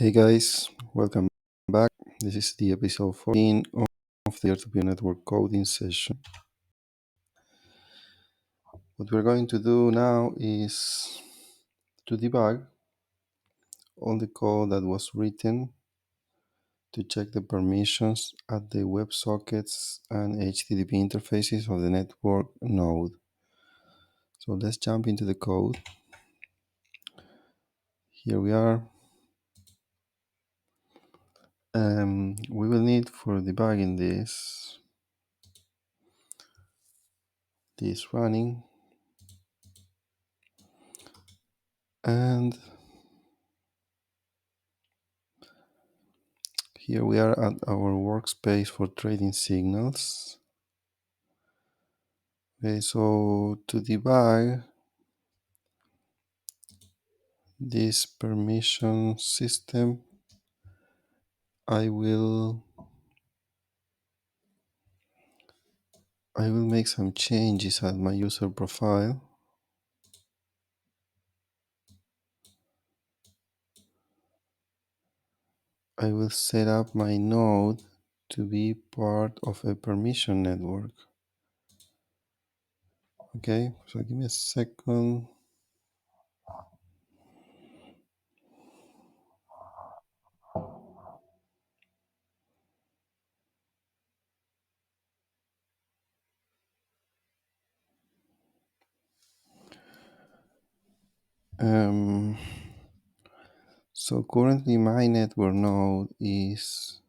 Hey guys, welcome back. This is the episode 14 of the E.14 Network coding session. What we're going to do now is to debug all the code that was written to check the permissions at the WebSockets and HTTP interfaces of the network node. So let's jump into the code. Here we are. We will need for debugging this running, and here we are at our workspace for trading signals. Okay, so to debug this permission system, I will make some changes at my user profile. I will set up my node to be part of a permission network. Okay, so give me a second. So currently my network node is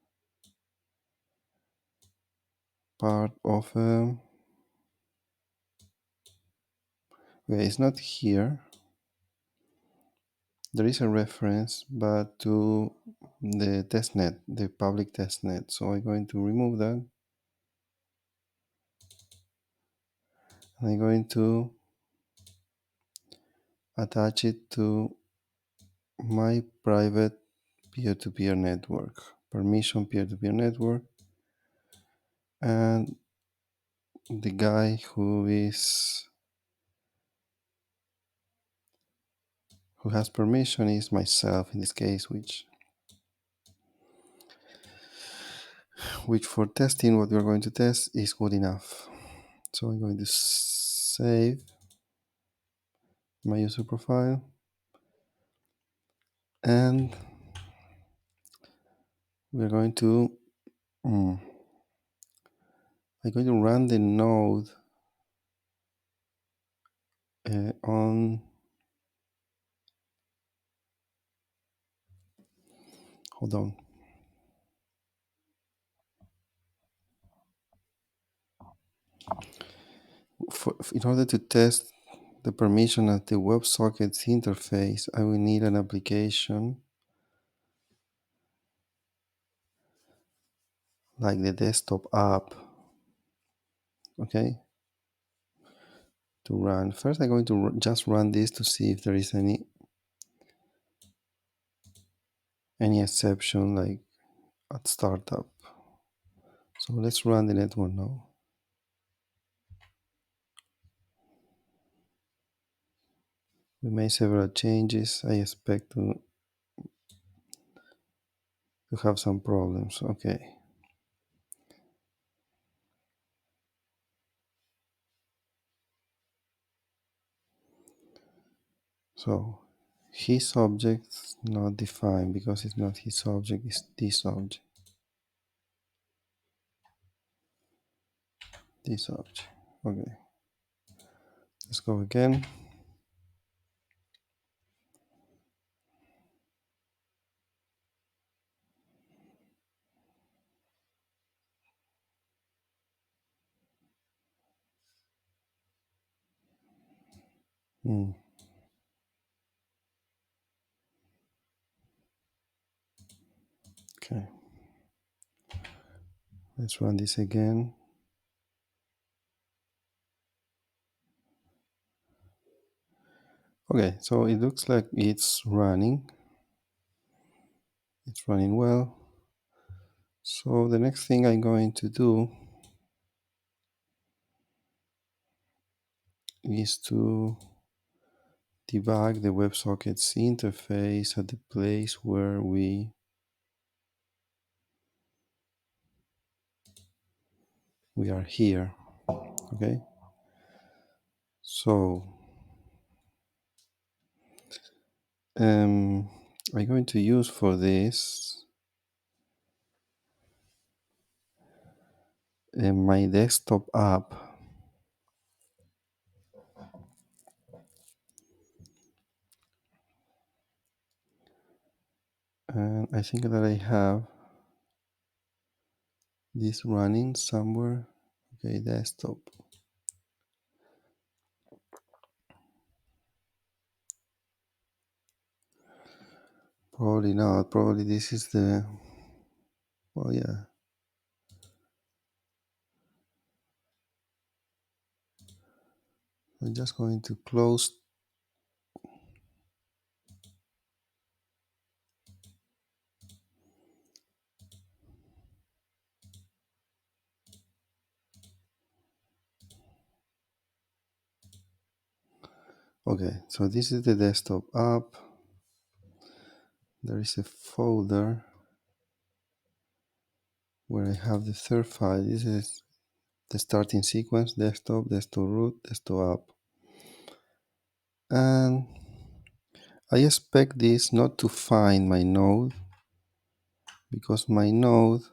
part of a, okay, it's not here. There is a reference, but to the testnet, the public testnet. So I'm going to remove that. I'm going to attach it to my private peer-to-peer network, permission peer-to-peer network, and the guy who has permission is myself in this case, which for testing what we're going to test is good enough. So I'm going to save my user profile, and we're going to I'm going to run the node on, hold on. In order to test the permission at the WebSockets interface, I will need an application like the desktop app, okay, to run. First, I'm going to just run this to see if there is any exception, like at startup. So let's run the network now. We made several changes. I expect to have some problems. Okay. So his object not defined because it's not his object, it's this object. This object. Okay. Let's go again. Okay. Let's run this again. Okay, so it looks like it's running. It's running well. So the next thing I'm going to do is to debug the WebSockets interface at the place where we are here. Okay, so I'm going to use for this my desktop app, and I think that I have this running somewhere. Okay, desktop. Probably not. Probably this is the, well, yeah. I'm just going to close. Okay, so this is the desktop app. There is a folder where I have the third file. This is the starting sequence: desktop, desktop root, desktop app. And I expect this not to find my node, because my node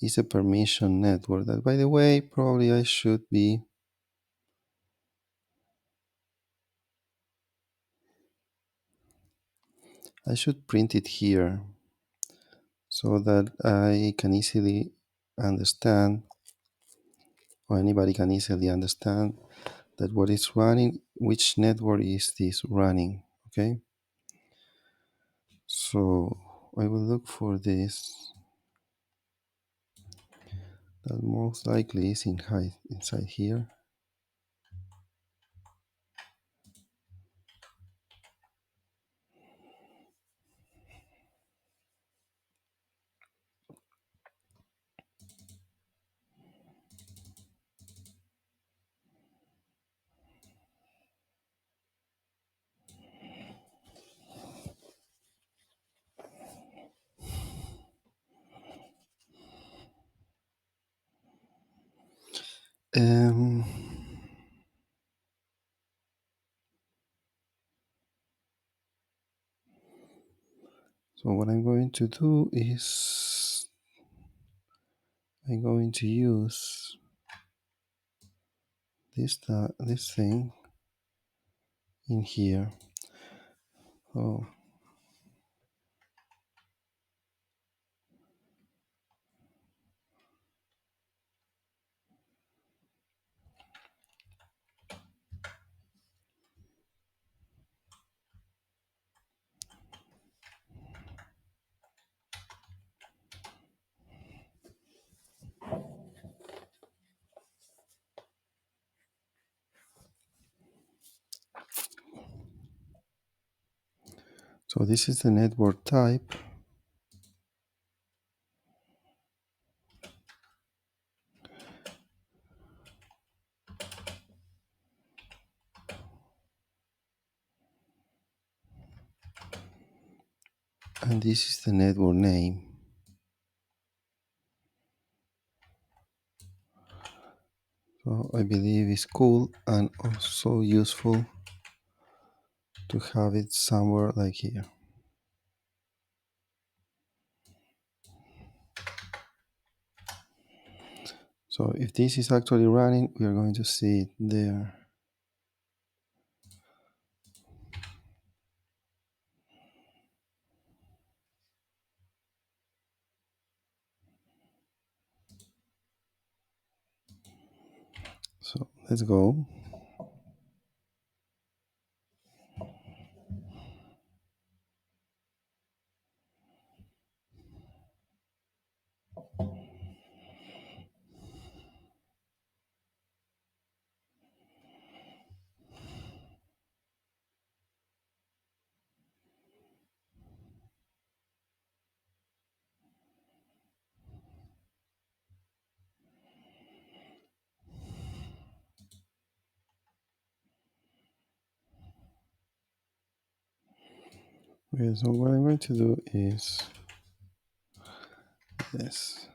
is a permission network that, by the way, probably I should print it here so that I can easily understand, or anybody can easily understand, that what is running, which network is this running. Okay, so I will look for this. That most likely is inside here. Um, so what I'm going to do is I'm going to use this thing in here. Oh, so this is the network type. And this is the network name. So I believe it's cool and also useful to have it somewhere like here. So if this is actually running, we are going to see it there. So let's go. Okay, so what I'm going to do is this.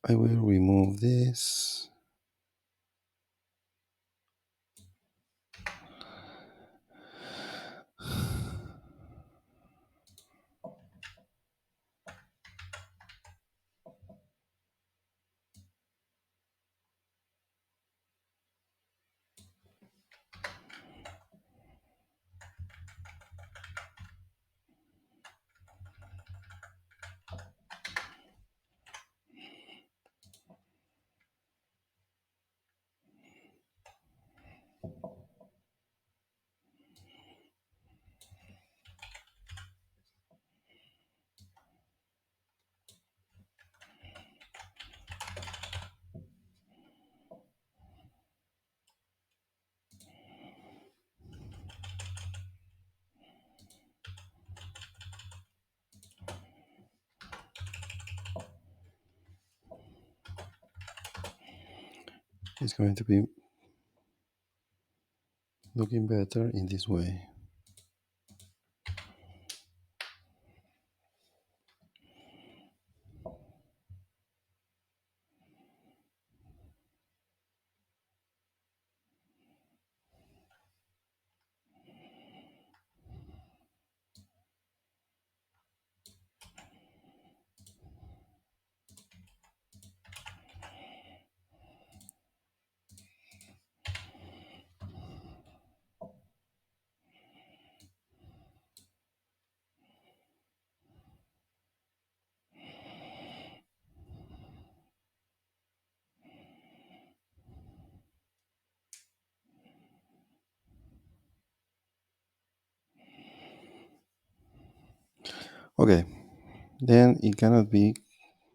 I will remove this. It's going to be looking better in this way. Okay, then it cannot be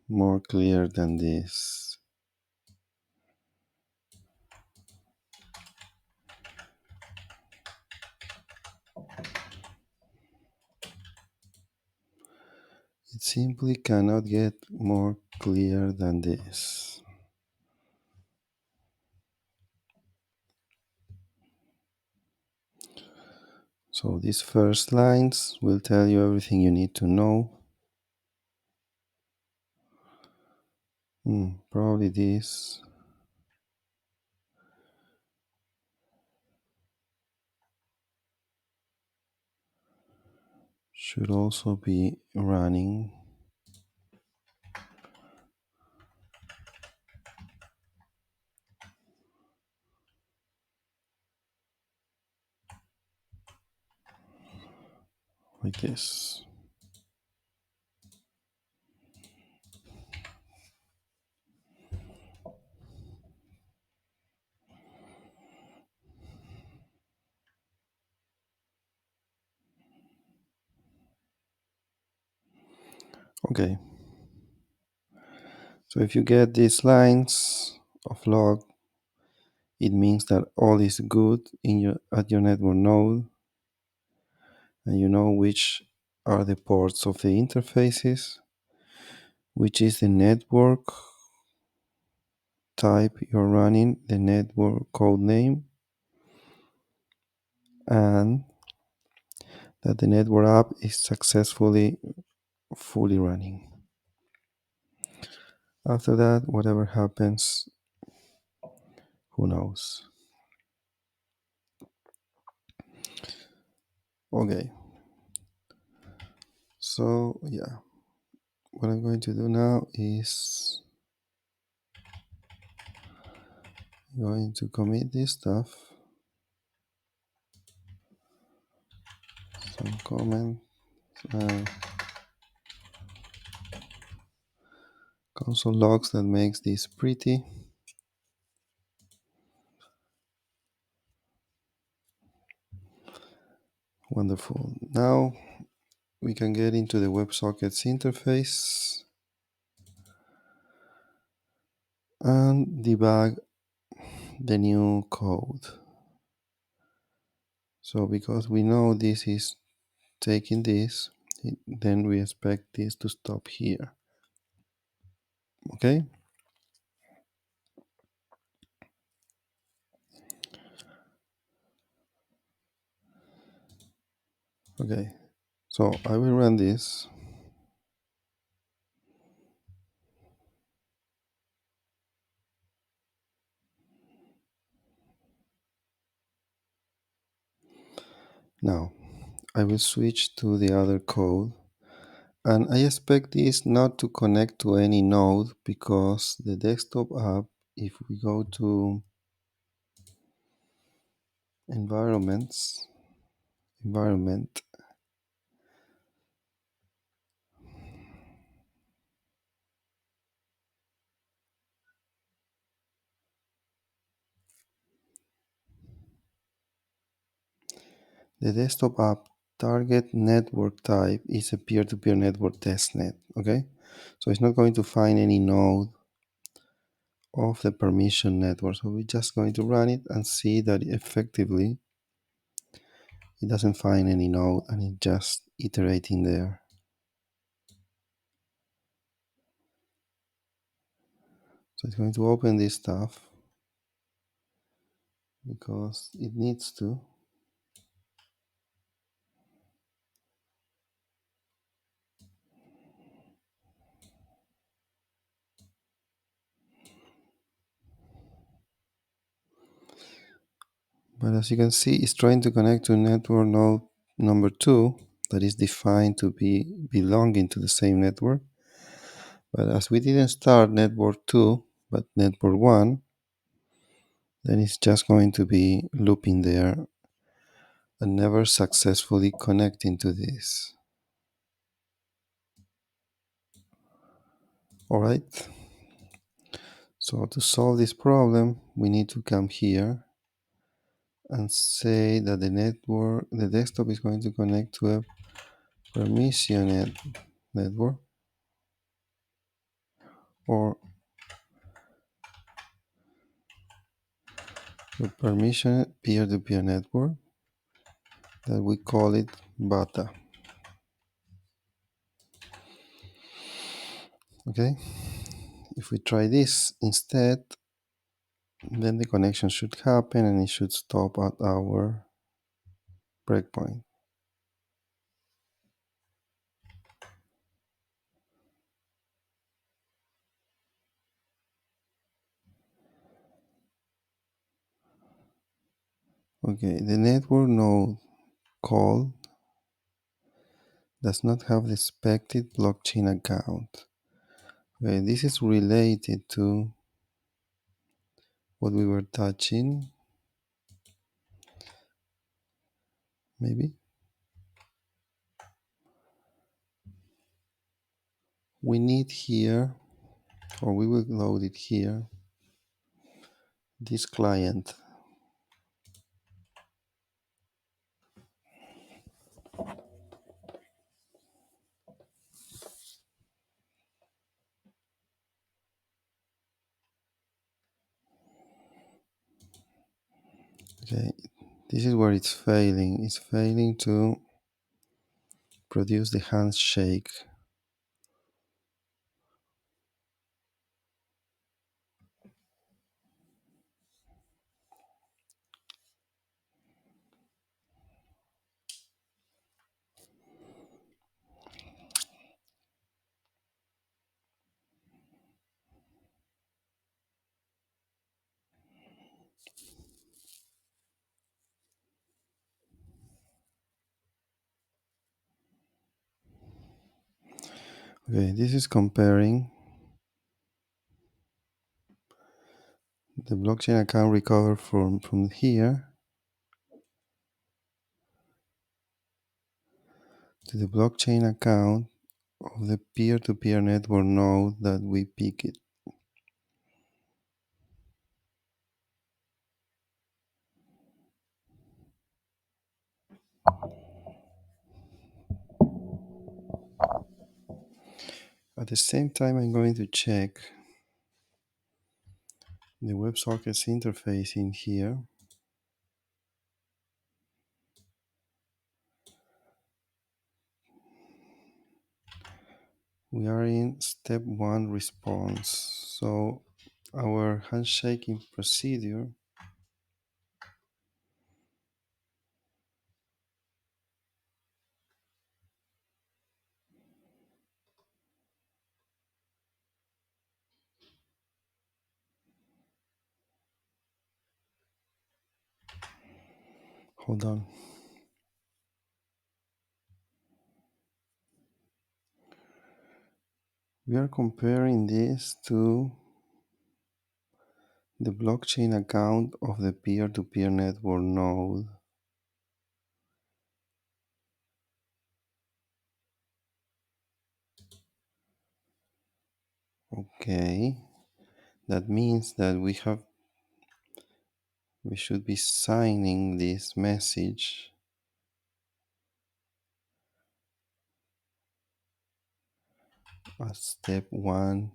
more clear than this. It simply cannot get more clear than this. So these first lines will tell you everything you need to know. Probably this should also be running. Like this. Okay. So if you get these lines of log, it means that all is good at your network node, and you know which are the ports of the interfaces, which is the network type you're running, the network code name, and that the network app is successfully fully running. After that, whatever happens, who knows? Okay. So, yeah. What I'm going to do now is going to commit this stuff. Some comment. Console logs that makes this pretty. Wonderful. Now we can get into the WebSockets interface and debug the new code. So because we know this is taking this, then we expect this to stop here. Okay? Okay, so I will run this. Now I will switch to the other code, and I expect this not to connect to any node because the desktop app, if we go to environment, the desktop app target network type is a peer-to-peer network testnet. Okay, so it's not going to find any node of the permission network. So we're just going to run it and see that effectively it doesn't find any node and it's just iterating there. So it's going to open this stuff because it needs to. But as you can see, it's trying to connect to network node number 2 that is defined to be belonging to the same network. But as we didn't start network 2, but network 1, then it's just going to be looping there and never successfully connecting to this. Alright, so to solve this problem, we need to come here and say that the desktop is going to connect to a permissioned network or a permissioned peer-to-peer network that we call it beta. Okay, if we try this instead, then the connection should happen and it should stop at our breakpoint. Okay, the network node called does not have the expected blockchain account. Okay, this is related to what we were touching, maybe. We need here, or we will load it here, this client. Okay, this is where it's failing. It's failing to produce the handshake. Okay, this is comparing the blockchain account recovered from here to the blockchain account of the peer-to-peer network node that we picked. At the same time, I'm going to check the WebSockets interface in here. We are in step 1 response. So our handshaking procedure . Hold on. We are comparing this to the blockchain account of the peer-to-peer network node. Okay, that means that we should be signing this message as step 1.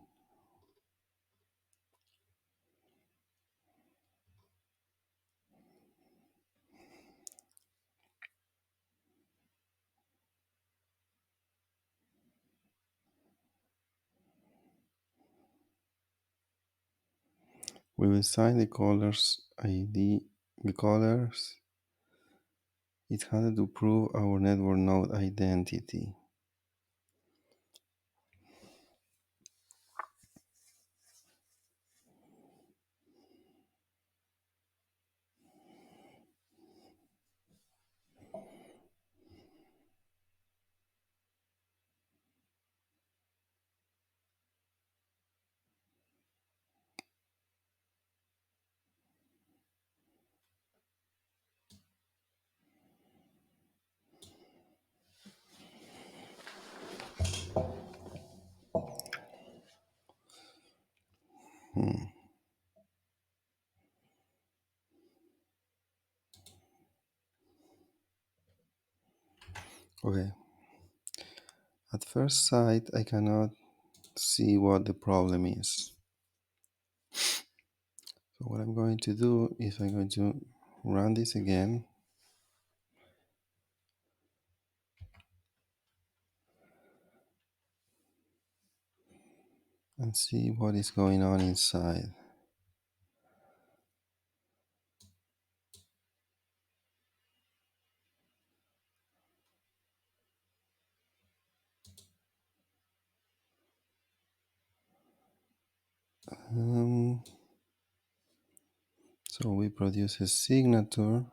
We will sign the caller's ID. The callers, it had to prove our network node identity. Okay. At first sight, I cannot see what the problem is. So what I'm going to do is I'm going to run this again. And see what is going on inside. So we produce a signature.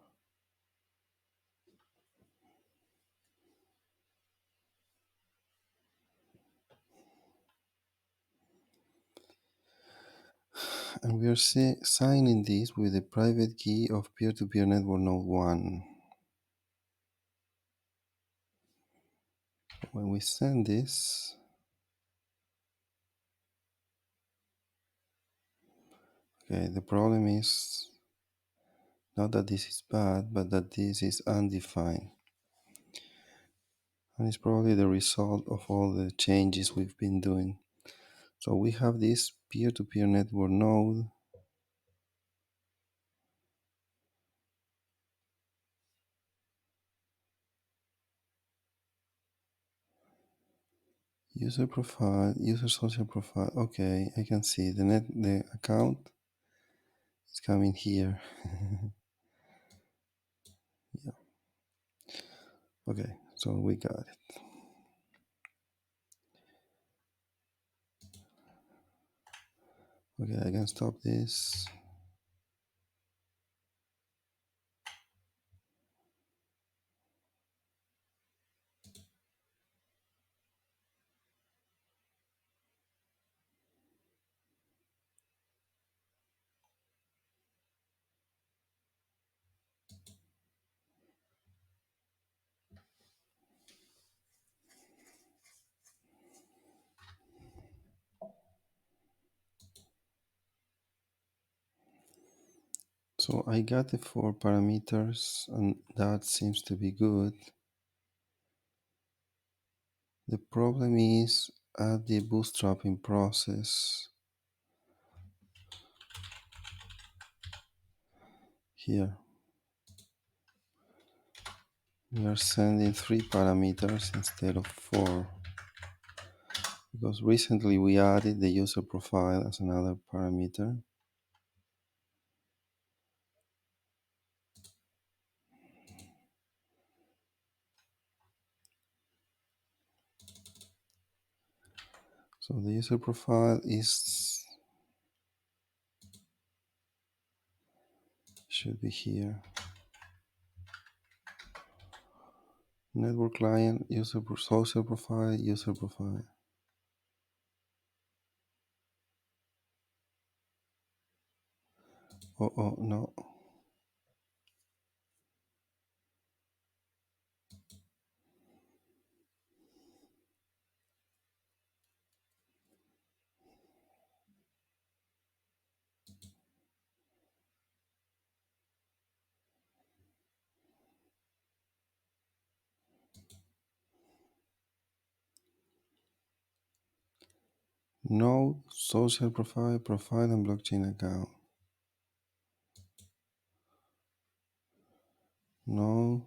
And we are signing this with the private key of peer-to-peer network node 1. When we send this, okay, the problem is not that this is bad, but that this is undefined. And it's probably the result of all the changes we've been doing. So we have this peer-to-peer network node. User profile, user social profile. Okay, I can see the account is coming here. Yeah. Okay, so we got it. Okay, I can stop this. So I got the 4 parameters and that seems to be good. The problem is at the bootstrapping process. Here we are sending 3 parameters instead of 4 because recently we added the user profile as another parameter. So the user profile should be here. Network client, social profile, user profile. Oh, no. Node, social profile, profile, and blockchain account. Node,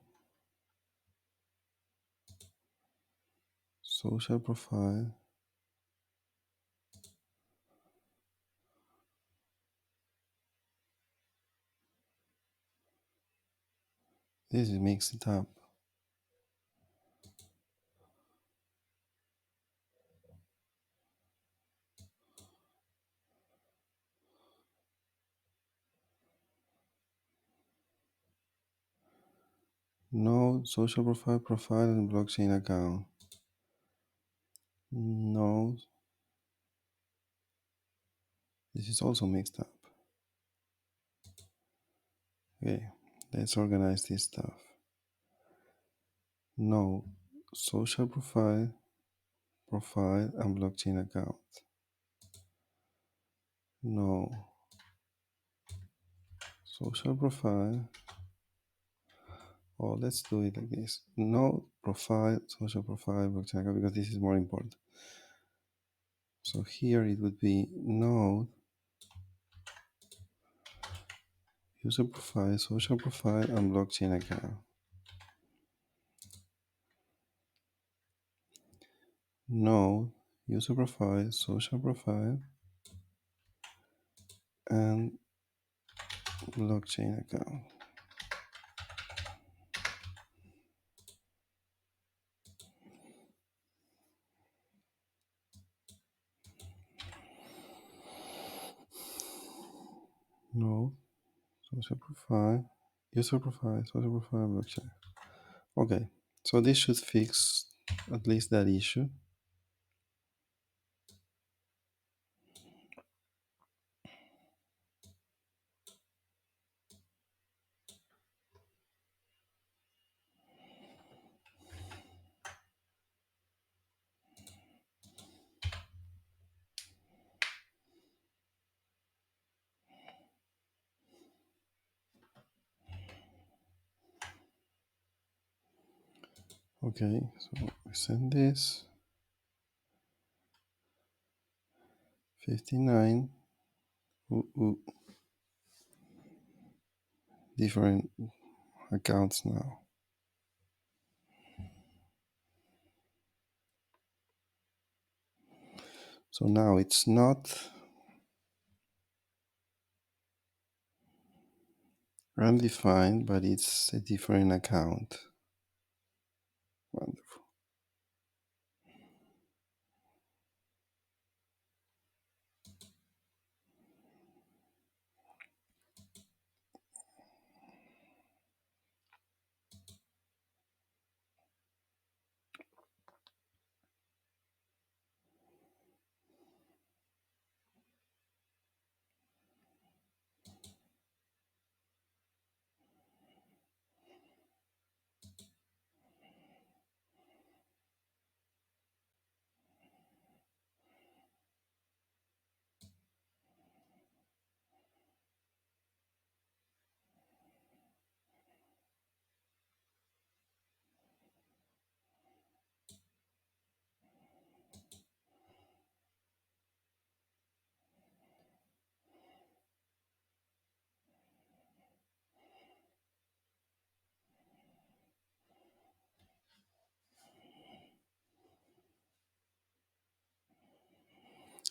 social profile. This is mixed it up. Node, social profile, profile, and blockchain account. Node, this is also mixed up. Okay, let's organize this stuff. Node, social profile, profile, and blockchain account. Node, social profile. Oh, let's do it like this. Node, profile, social profile, blockchain account, because this is more important. So here it would be node, user profile, social profile, and blockchain account. Node, user profile, social profile, and blockchain account. Node, social profile, user profile, social profile, blockchain. Okay, so this should fix at least that issue. Okay, so we send this 59. Different accounts now. So now it's not undefined, but it's a different account. Wonderful.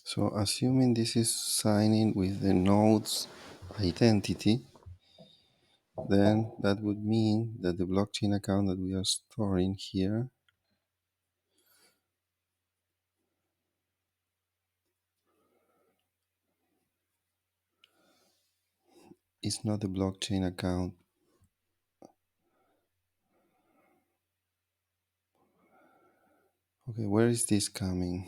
So assuming this is signing with the node's identity, then that would mean that the blockchain account that we are storing here is not the blockchain account. Okay, where is this coming?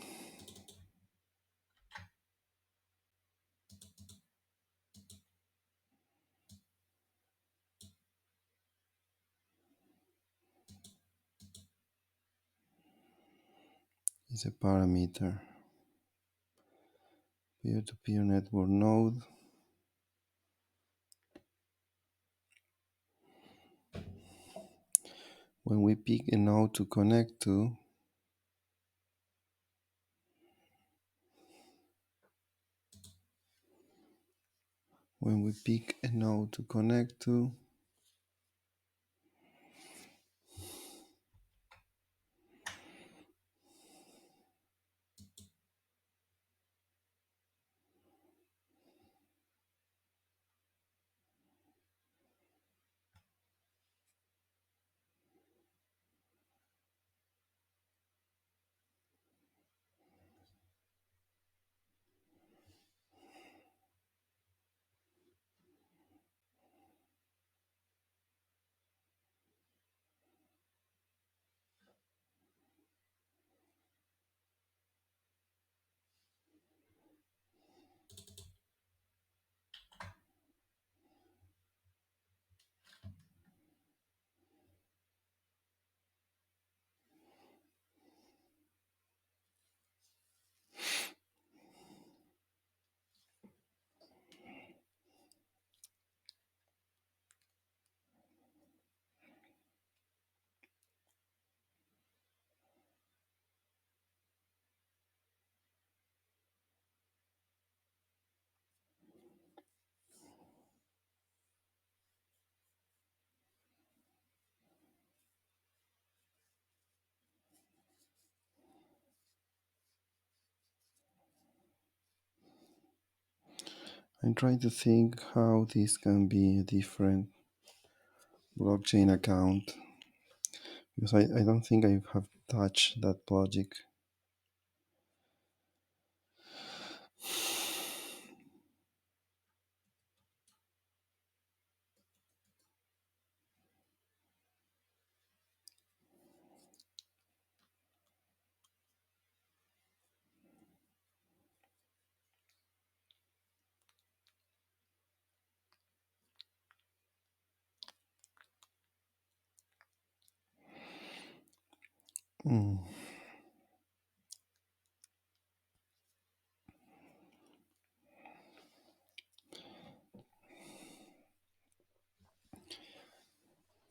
It's a parameter. Peer-to-peer network node. When we pick a node to connect to, when we pick a node to connect to, I'm trying to think how this can be a different blockchain account, because I don't think I have touched that logic. Mm.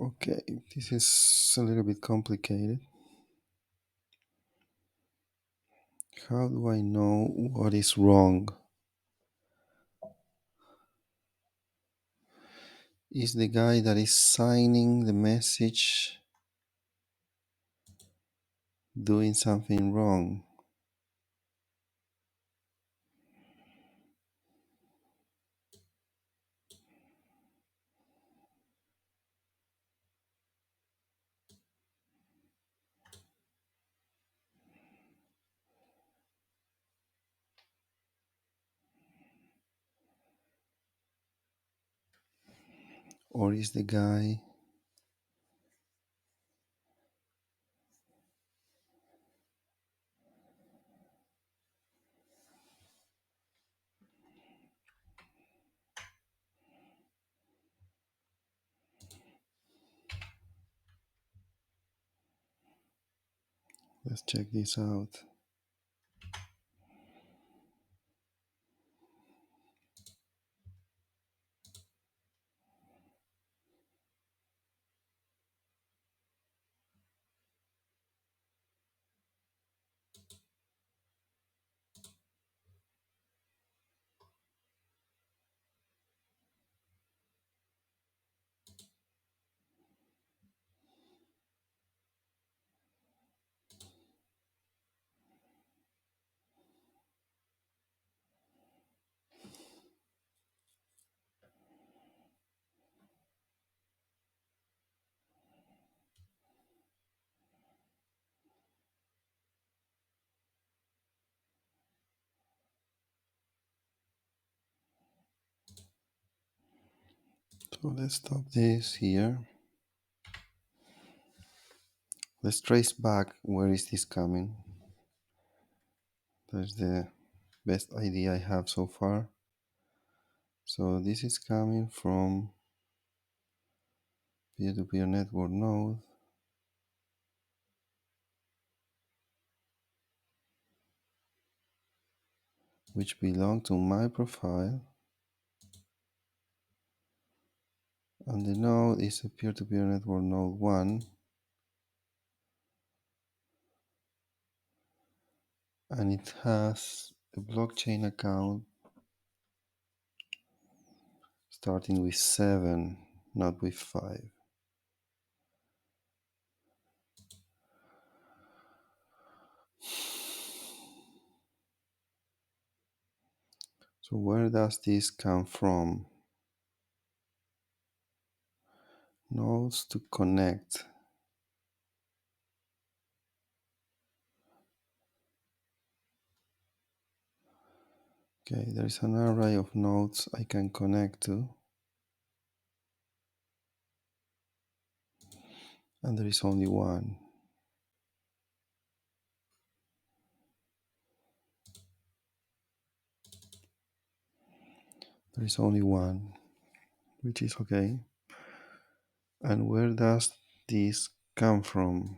Okay, this is a little bit complicated. How do I know what is wrong? Is the guy that is signing the message doing something wrong? Or is the guy let's check this out. So let's stop this here. Let's trace back where is this coming. That's the best idea I have so far. So this is coming from peer-to-peer network node. Which belong to my profile, and the node is a peer-to-peer network node 1, and it has a blockchain account starting with 7, not with 5. So where does this come from? Nodes to connect. Okay, there is an array of nodes I can connect to, and there is only one. There is only one, which is okay. And where does this come from?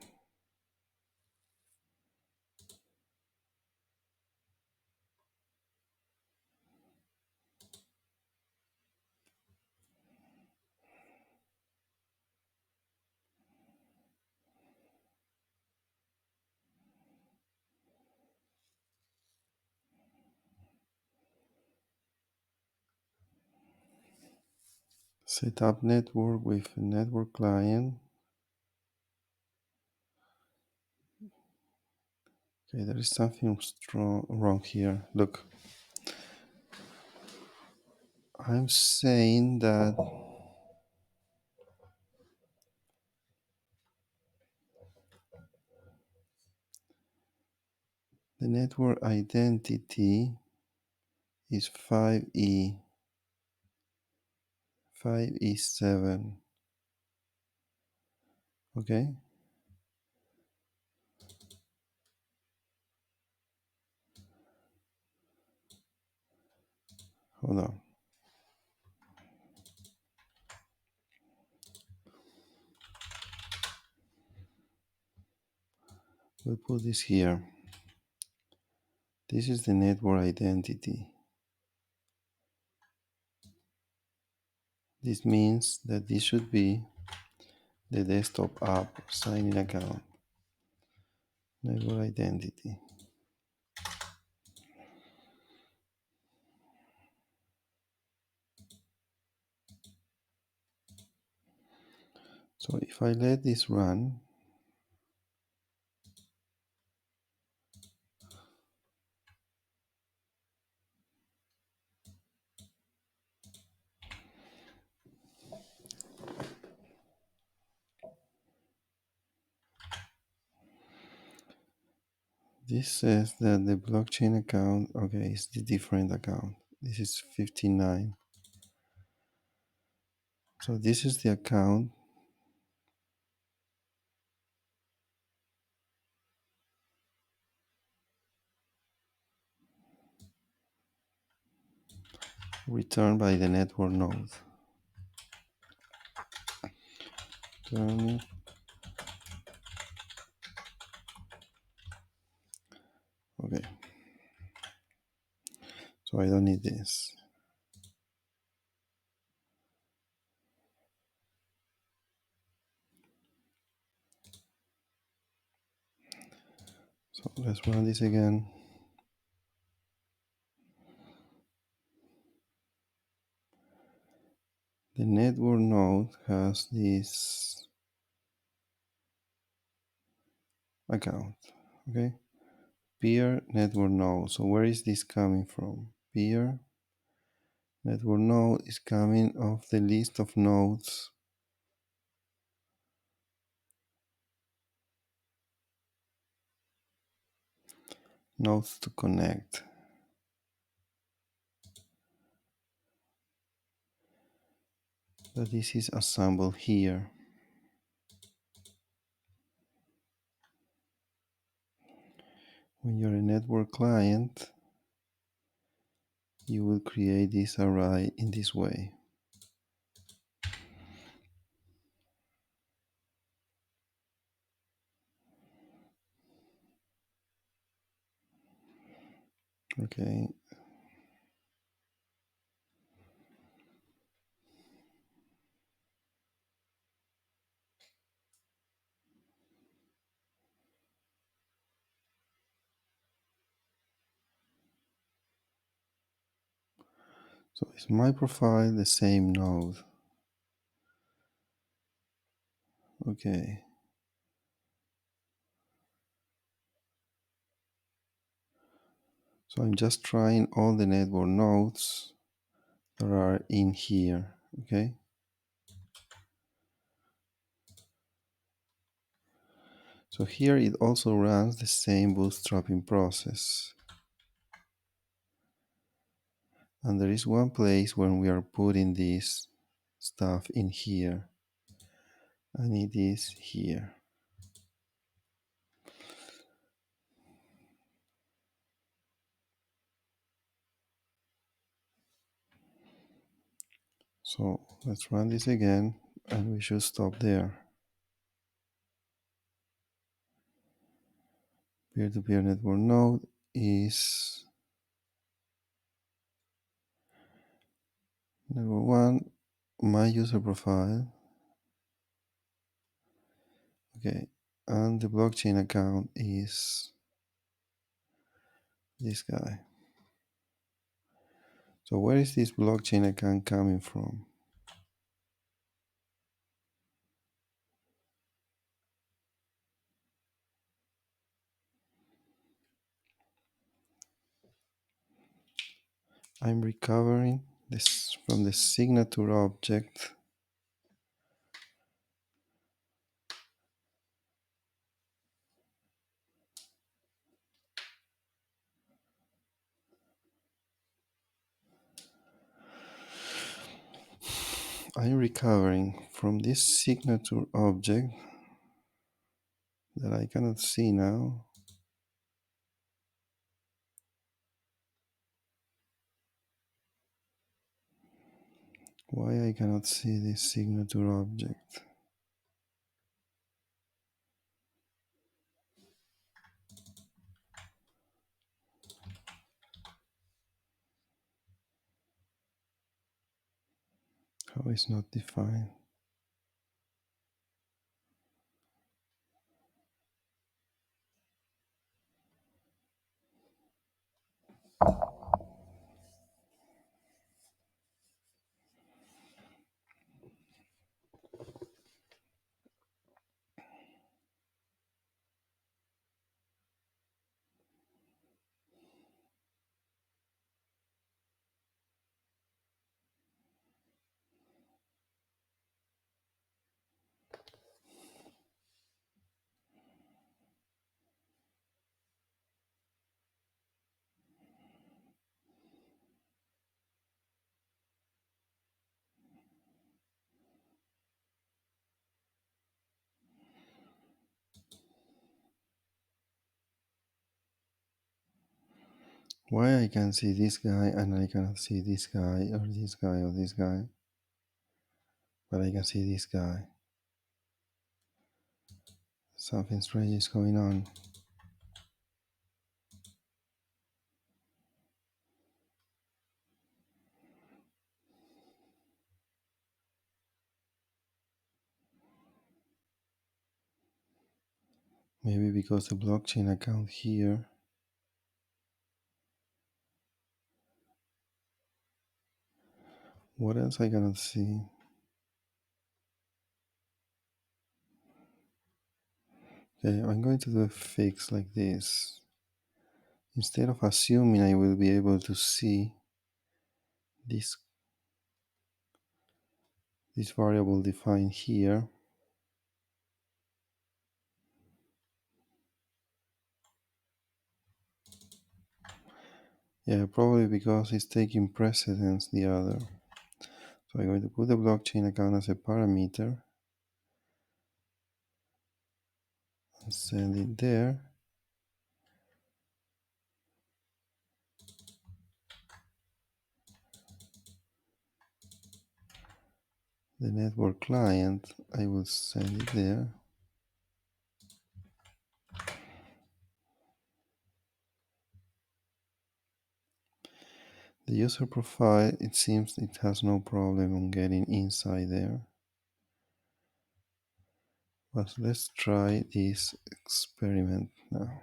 Set up network with a network client. Okay, there is something wrong here. Look, I'm saying that the network identity is 5E7. Okay? Hold on. We'll put this here. This is the network identity. This means that this should be the desktop app sign-in account. Network identity. So if I let this run, this says that the blockchain account, okay, is the different account. This is 59. So this is the account returned by the network node. Turn it. Okay. So I don't need this. So let's run this again. The network node has this account. Okay. Peer network node. So where is this coming from? Peer network node is coming off the list of nodes. Nodes to connect. That this is assembled here. when you're a network client, you will create this array in this way. Okay. So is my profile the same node? Okay. So I'm just trying all the network nodes that are in here. Okay. So here it also runs the same bootstrapping process. And there is one place when we are putting this stuff in here, and it is here. So let's run this again, and we should stop there. Peer-to-peer network node is number one, my user profile. Okay, and the blockchain account is this guy. So where is this blockchain account coming from? I'm recovering this from the signature object. I'm recovering from this signature object that I cannot see now. Why I cannot see this signature object? How is not defined? Why I can see this guy and I cannot see this guy or this guy or this guy, but I can see this guy? Something strange is going on. Maybe because the blockchain account here. What else I cannot see? Okay, I'm going to do a fix like this. Instead of assuming I will be able to see this variable defined here, yeah, probably because it's taking precedence the other. So I'm going to put the blockchain account as a parameter and send it there. the network client, I will send it there. The user profile, it seems it has no problem on getting inside there. But let's try this experiment now.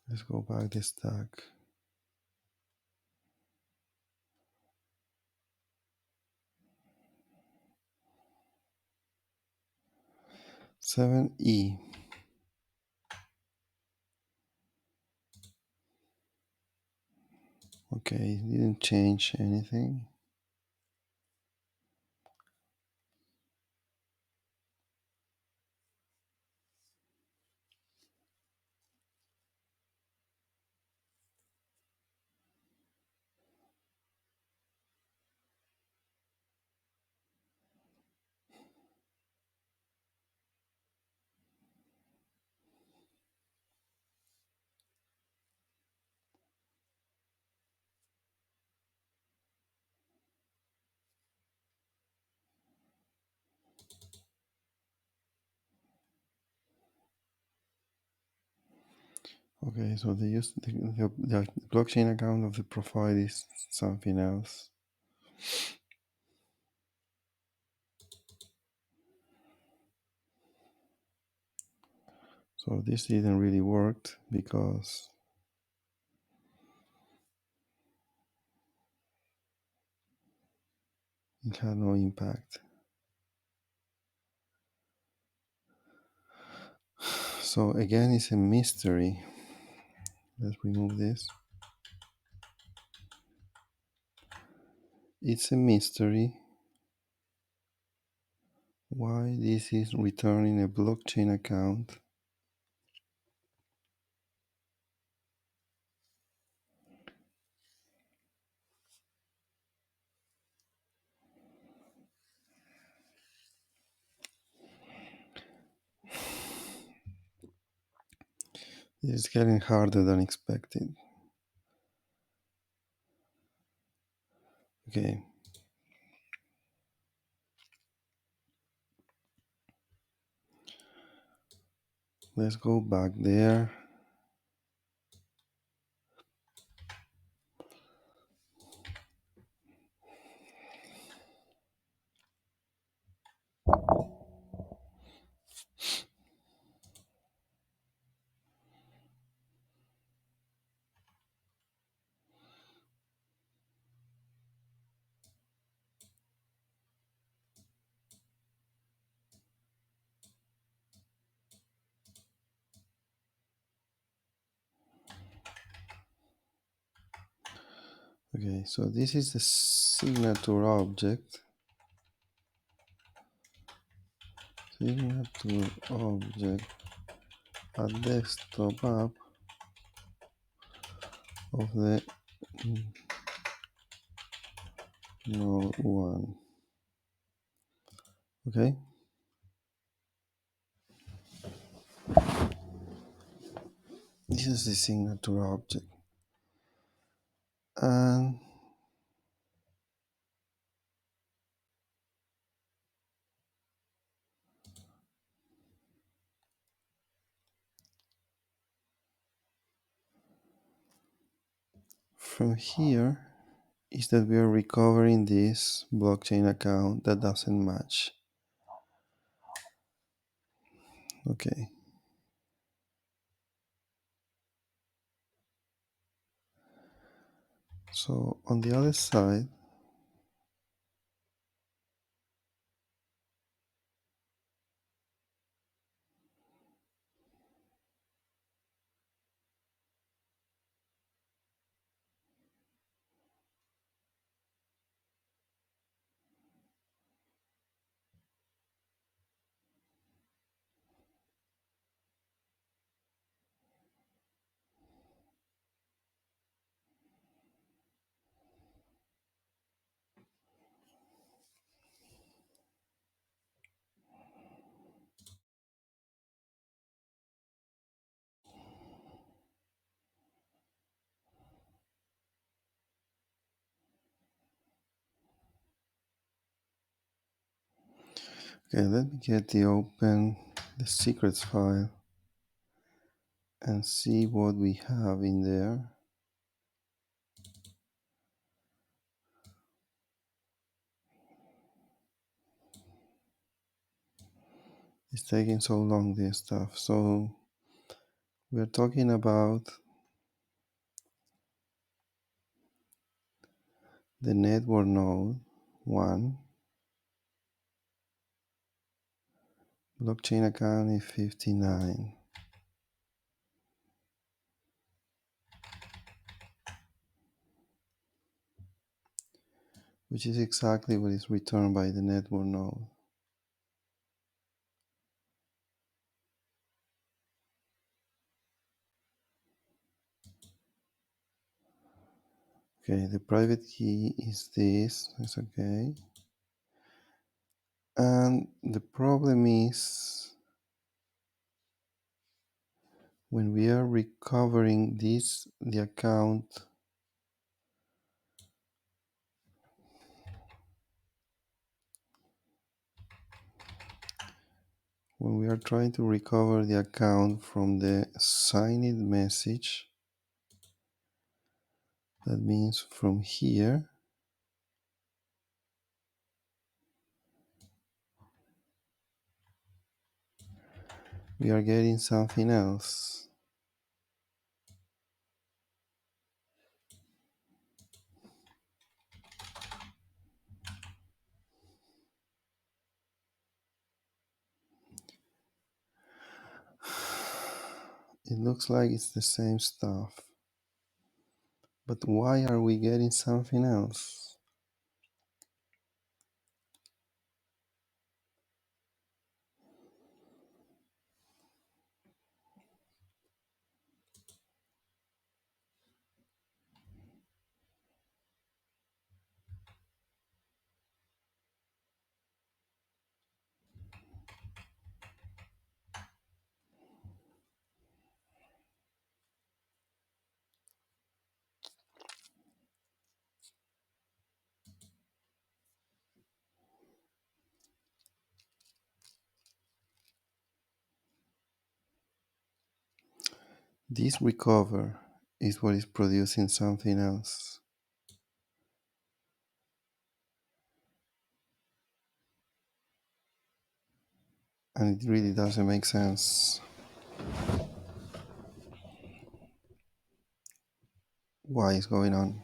Let's go back the stack. 7E. Okay, didn't change anything. Okay, so the blockchain account of the profile is something else. So this didn't really work because it had no impact. So again, it's a mystery. Let's remove this. It's a mystery why this is returning a blockchain account. It's getting harder than expected. Okay. Let's go back there. Okay, so this is the signature object. Signature object at desktop app of the node 1. Okay. This is the signature object. And from here is that we are recovering this blockchain account that doesn't match. Okay. So on the other side, Okay, let me get the secrets file and see what we have in there. It's taking so long, this stuff. So we're talking about the network node 1, blockchain account E.59. Which is exactly what is returned by the network node. Okay, the private key is this, it's okay. And the problem is when we are recovering this, the account, when we are trying to recover the account from the signed message, that means from here, we are getting something else. It looks like it's the same stuff. But why are we getting something else? This recover is what is producing something else. And it really doesn't make sense. Why is going on?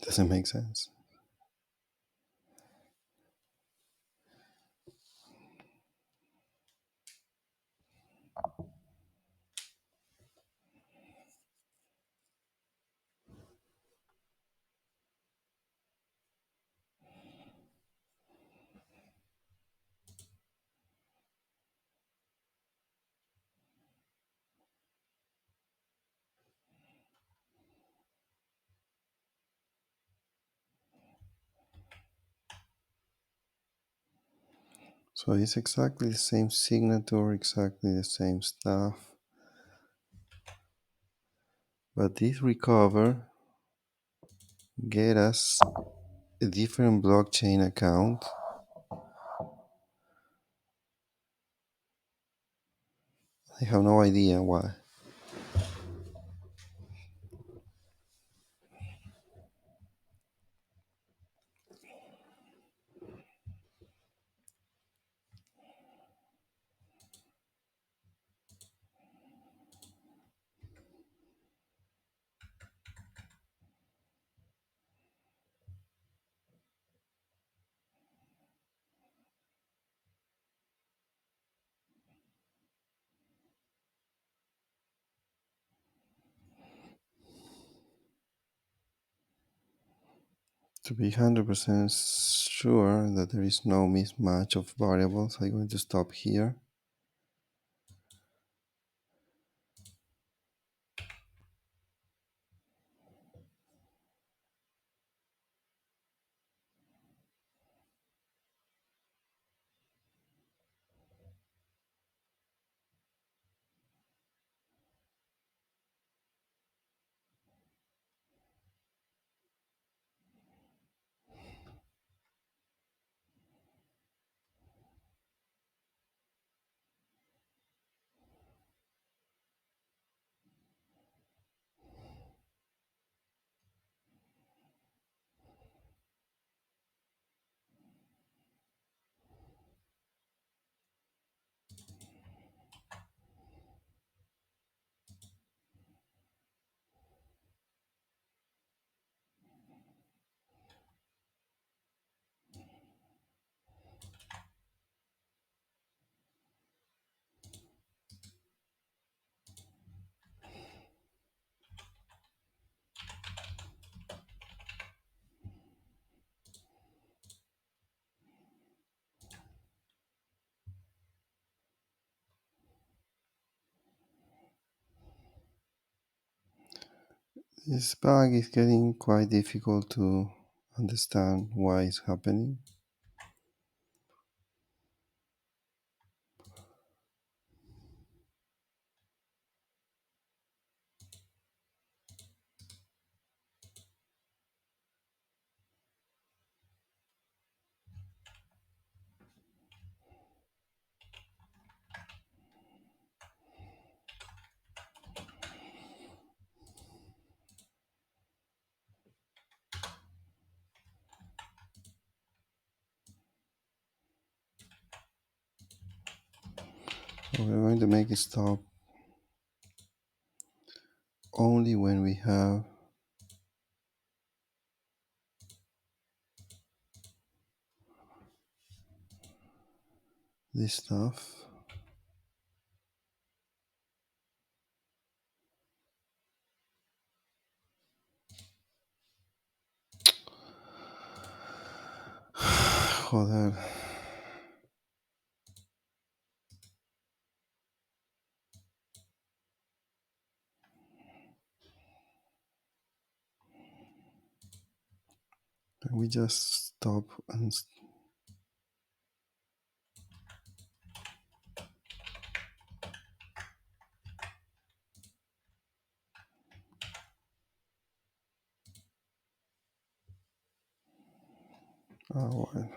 Doesn't make sense. So it's exactly the same signature, exactly the same stuff. But this recover get us a different blockchain account. I have no idea why. To be 100% sure that there is no mismatch of variables, I'm going to stop here. This bug is getting quite difficult to understand why it's happening. So we're going to make it stop only when we have this stuff. Joder. Can we just stop and well.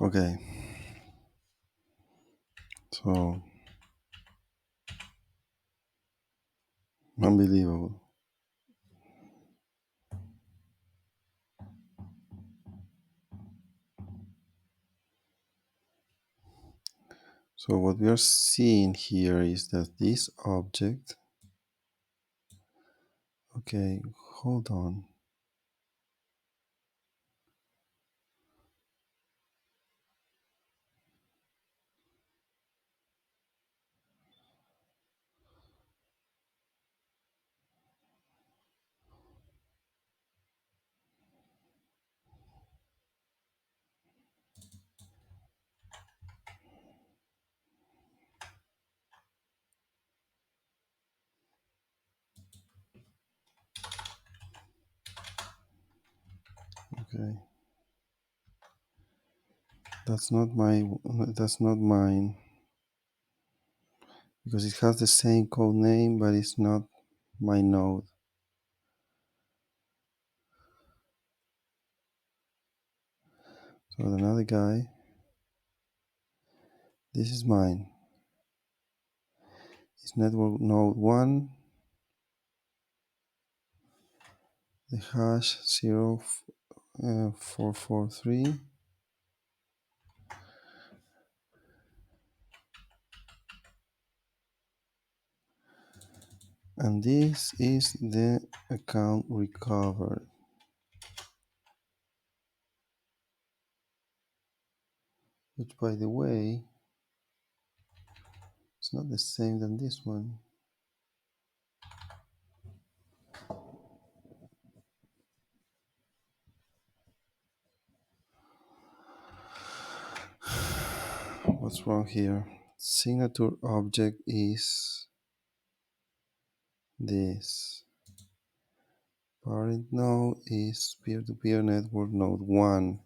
Okay, so unbelievable. So what we are seeing here is that this object, okay, hold on. Okay, that's not mine, because it has the same code name, but it's not my node. So another guy, this is mine. It's network node 1, the hash 0443, and this is the account recovered, which by the way, it's not the same than this one. What's wrong here? Signature object is this. Parent node is peer-to-peer network node 1.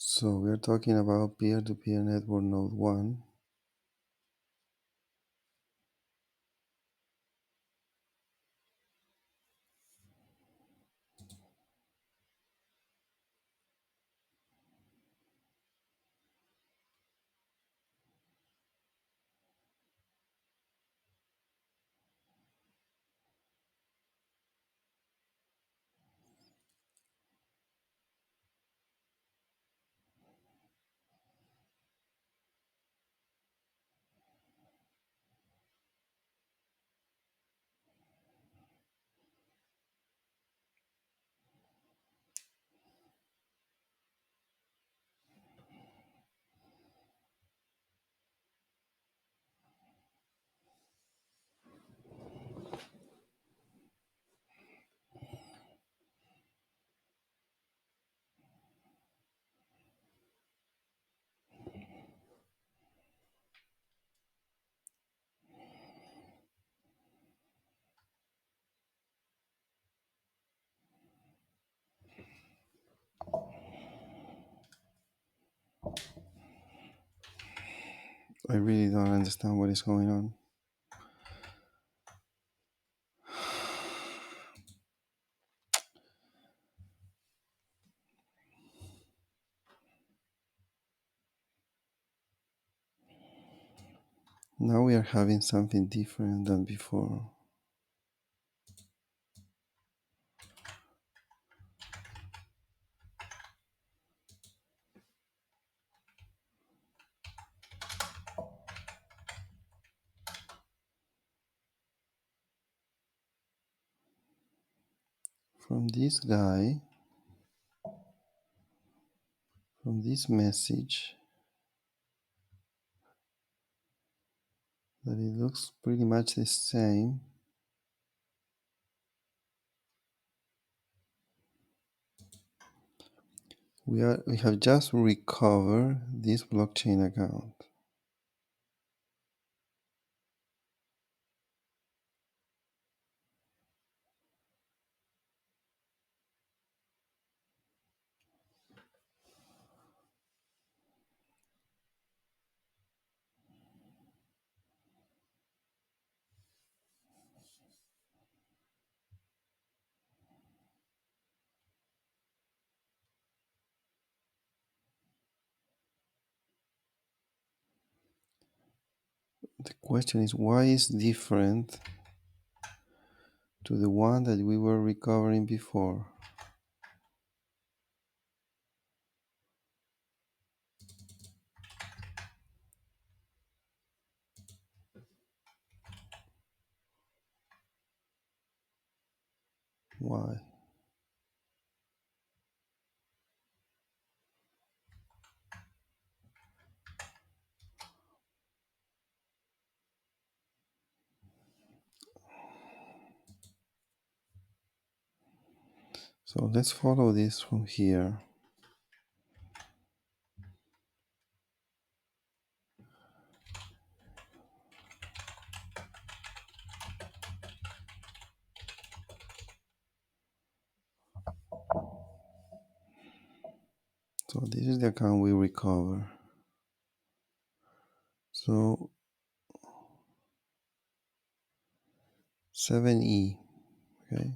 So we're talking about peer-to-peer network node 1. I really don't understand what is going on. Now we are having something different than before. From this guy, from this message, that it looks pretty much the same. We have just recovered this blockchain account. The question is, why is different to the one that we were recovering before? Why? So let's follow this from here. So this is the account we recover. So 7E, okay?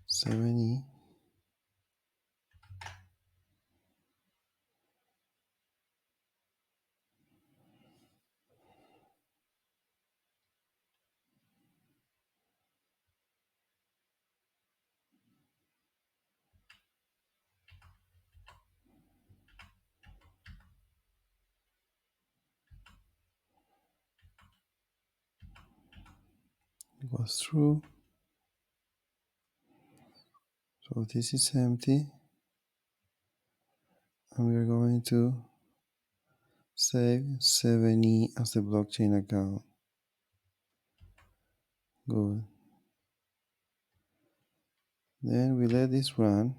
Seven E goes through. So this is empty, and we're going to save 7E as the blockchain account. Good. Then we let this run.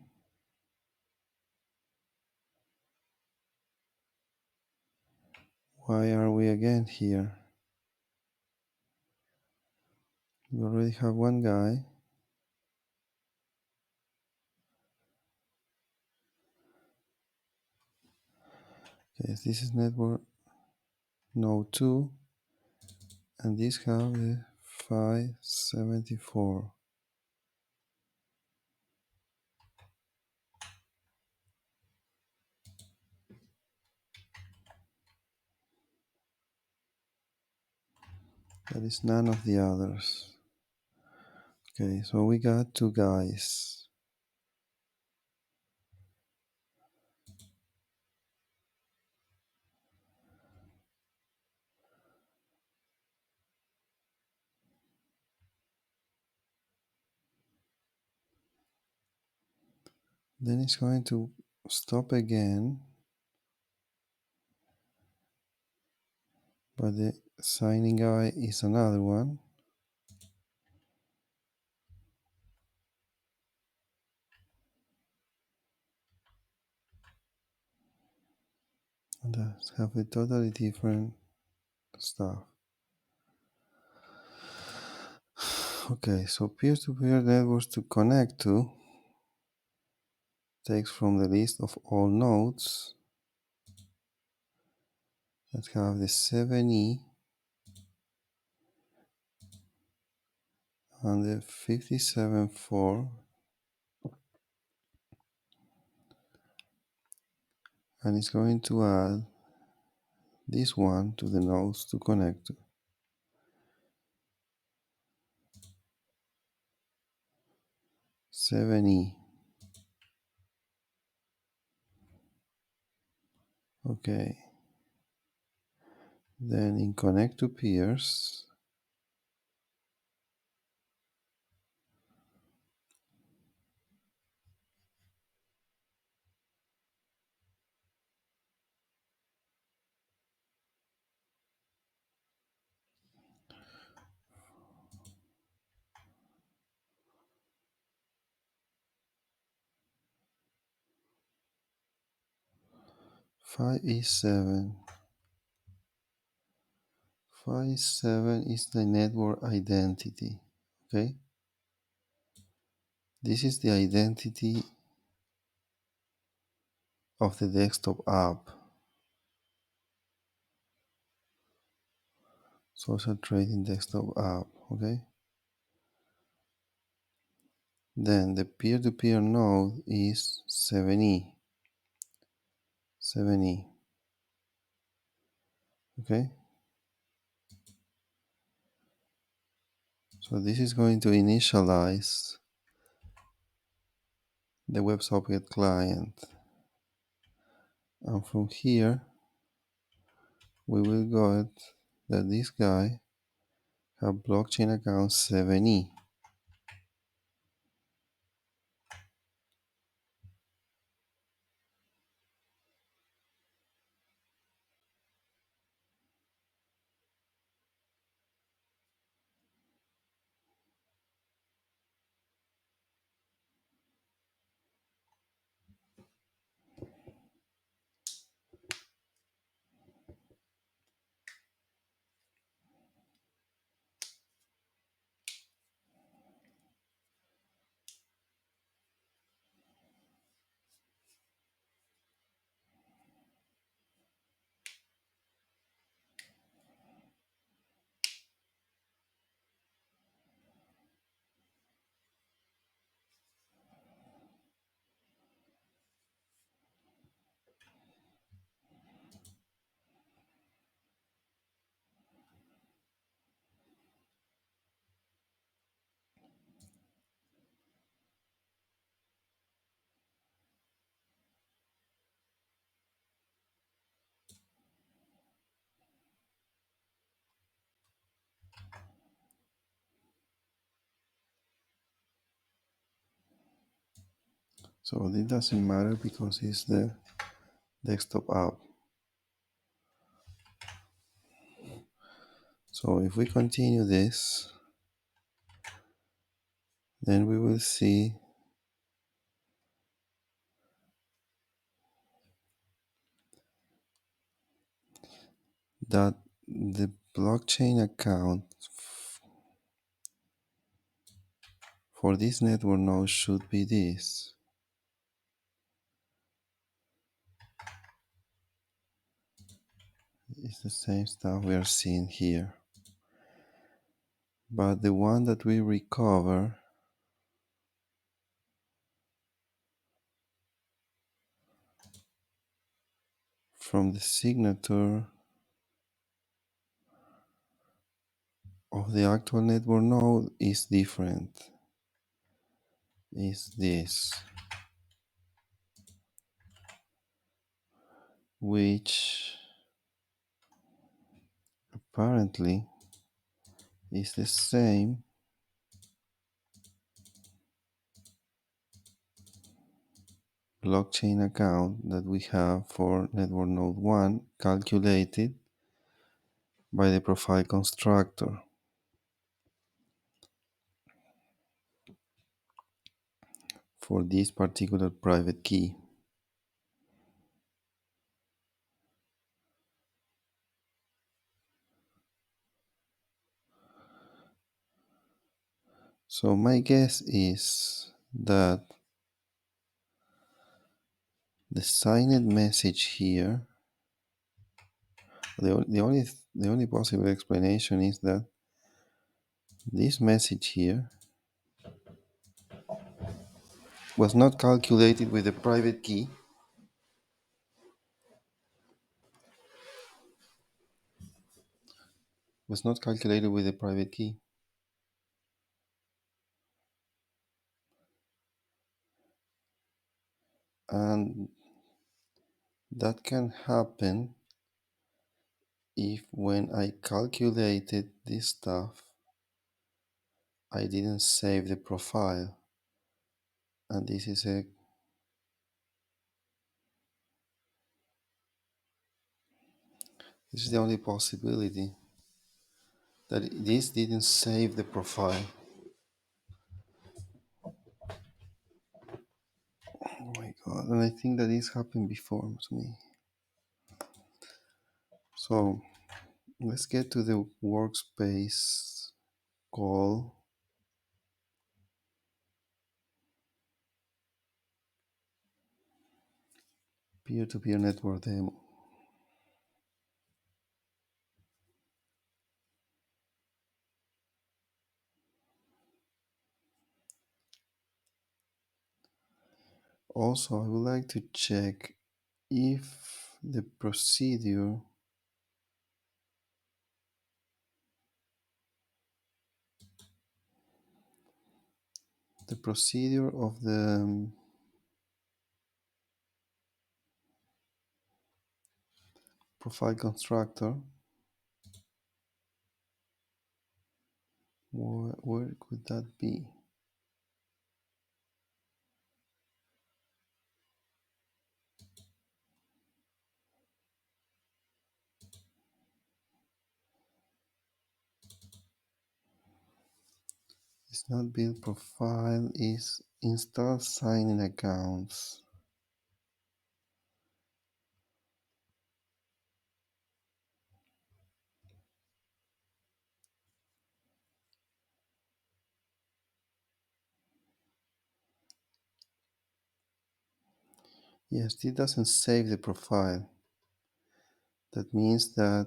Why are we again here? We already have one guy. Okay, this is network node 2, and this have the 574. That is none of the others. Okay, so we got two guys. Then it's going to stop again, but the signing guy is another one. And that have a totally different stuff. Okay, so peer-to-peer networks to connect to takes from the list of all nodes that have the 7E and the 57.4, and it's going to add this one to the nodes to connect to. 7E. Okay. Then in connect to peers, five is 7. 5 is 7 is the network identity. Okay. This is the identity of the desktop app, social trading desktop app. Okay. Then the peer-to-peer node is 7E. 7E. Okay. So this is going to initialize the WebSocket client. And from here, we will get that this guy have blockchain account 7E. So it doesn't matter because it's the desktop app. So if we continue this, then we will see that the blockchain account for this network node should be this. It's the same stuff we are seeing here. But the one that we recover from the signature of the actual network node is different. Is this, which apparently is the same blockchain account that we have for network node 1 calculated by the profile constructor for this particular private key. So my guess is that the signed message here, the only possible explanation is that this message here was not calculated with the private key, and that can happen if when I calculated this stuff I didn't save the profile, and this is the only possibility, that this didn't save the profile. Oh my god, and I think that this happened before to me. So let's get to the workspace call. peer-to-peer network demo. Also, I would like to check if the procedure of the profile constructor, where could that be? It's not build profile, is install sign-in accounts. Yes, it doesn't save the profile. That means that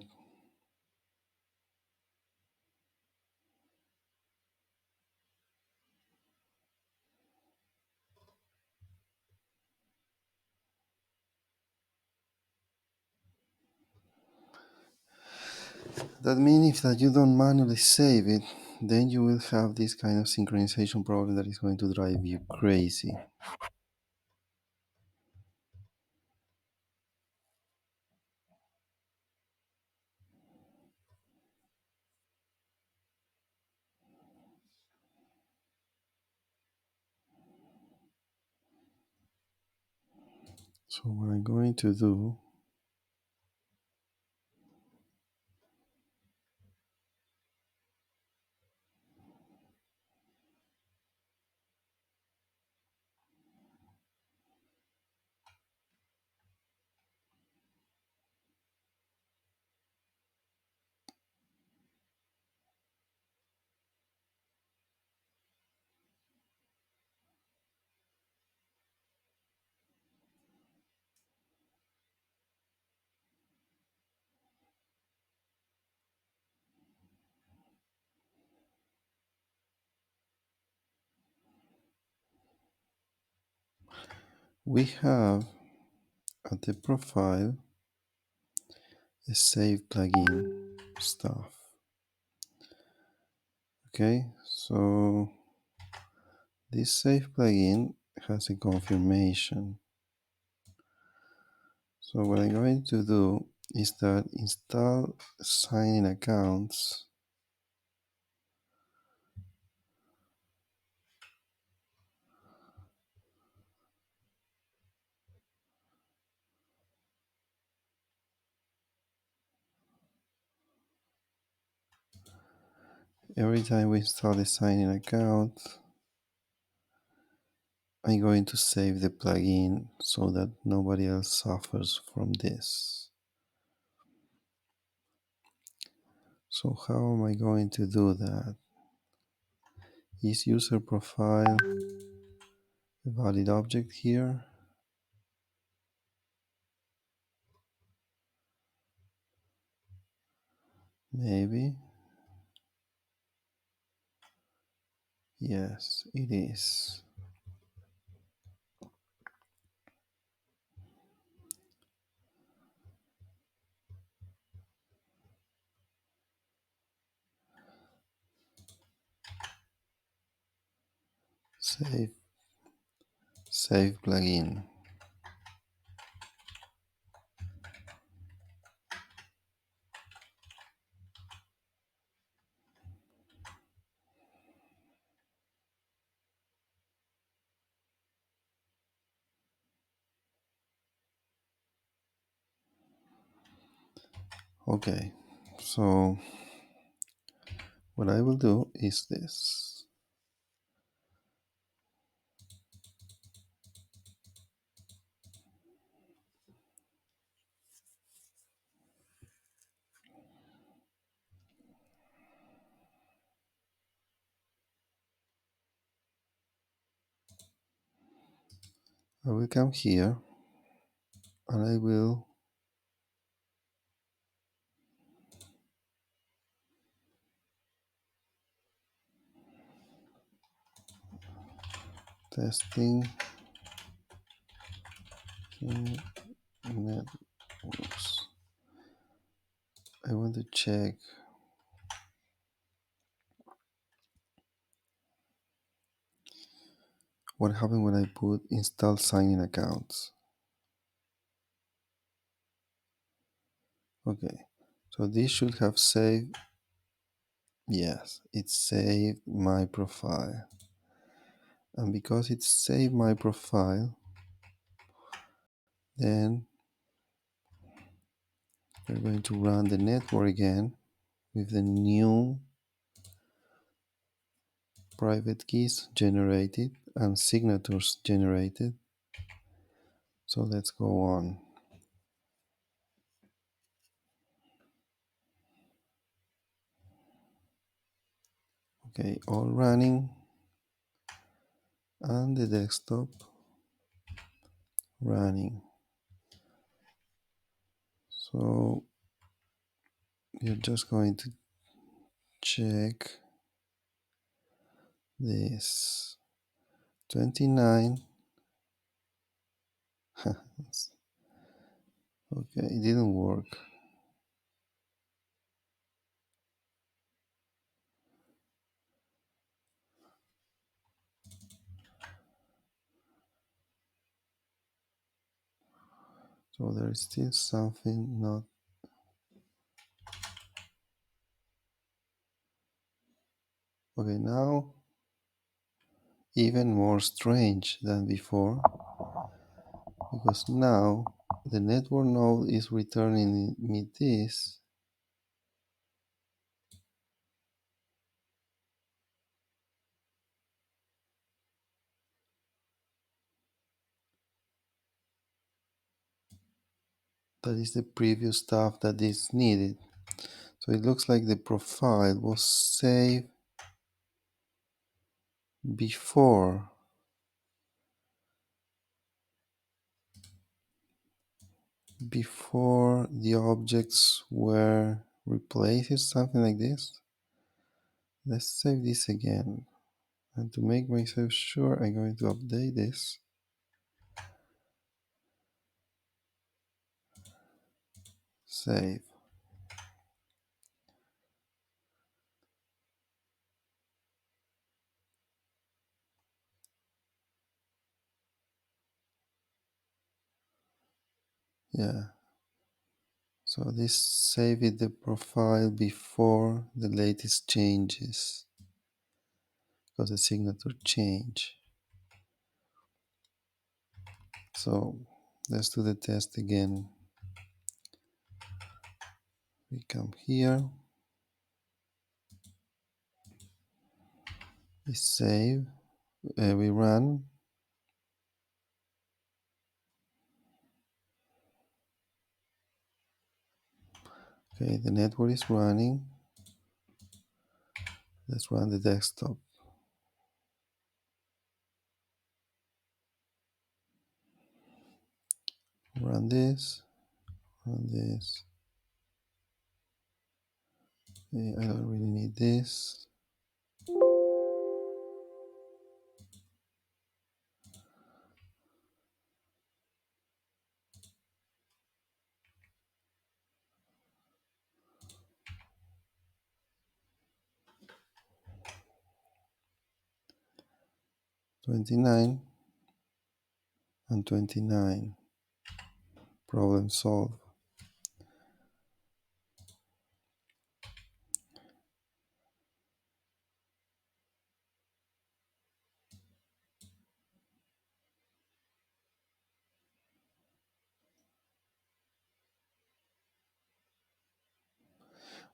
if that you don't manually save it, then you will have this kind of synchronization problem that is going to drive you crazy. So what I'm going to do, we have at the profile a save plugin stuff. Okay, so this save plugin has a confirmation. So what I'm going to do is that install sign-in accounts every time we install a sign-in account. I'm going to save the plugin so that nobody else suffers from this. So how am I going to do that? Is user profile a valid object here? Maybe. Yes, it is. Save plugin. Okay, so what I will do is this. I will come here and I will testing in networks. I want to check what happened when I put install sign-in accounts. Okay, so this should have saved. Yes, it saved my profile. And because it saved my profile, then we're going to run the network again with the new private keys generated and signatures generated. So let's go on. Okay, all running, and the desktop running. So you're just going to check this 29. Okay, it didn't work. So there is still something not. Okay, now even more strange than before, because now the network node is returning me this, that is the previous stuff that is needed. So it looks like the profile was saved before the objects were replaced, something like this. Let's save this again. And to make myself sure, I'm going to update this. Save. Yeah. So this saved the profile before the latest changes, because the signature change. So let's do the test again. We come here, we save, we run. Okay, the network is running. Let's run the desktop. Run this, run this. Okay, I don't really need this. $29 and $29. Problem solved.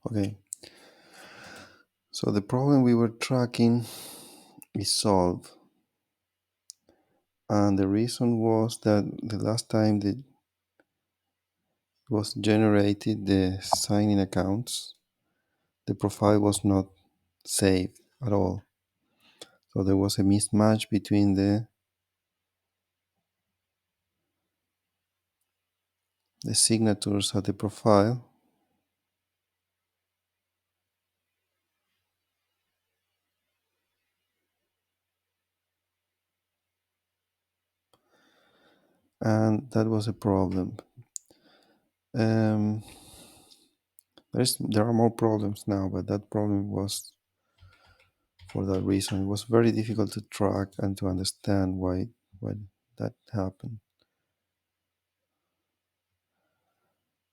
Okay, so the problem we were tracking is solved. And the reason was that the last time that was generated the sign-in accounts, the profile was not saved at all. So there was a mismatch between the the signatures at the profile. And that was a problem. Um, there are more problems now, but that problem was for that reason. It was very difficult to track and to understand why that happened.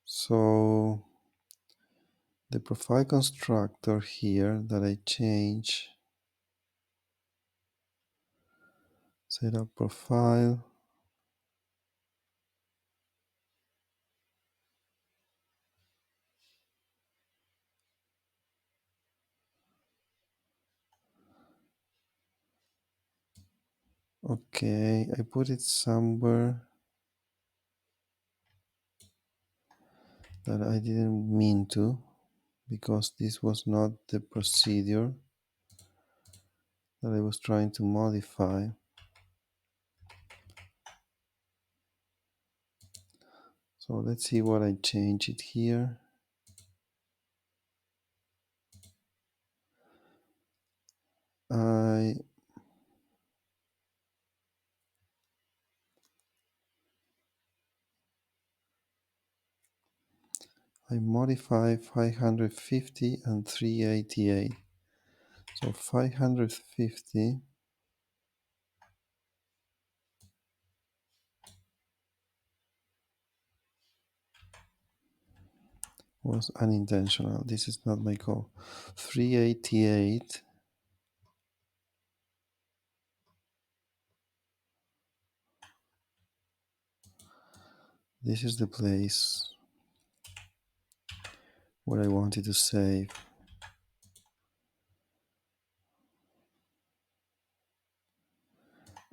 So the profile constructor here that I change, set up profile. Okay, I put it somewhere that I didn't mean to, because this was not the procedure that I was trying to modify. So let's see what I change it here. I modify 550 and 388. So 550 was unintentional. This is not my goal. 388, this is the place where I wanted to save.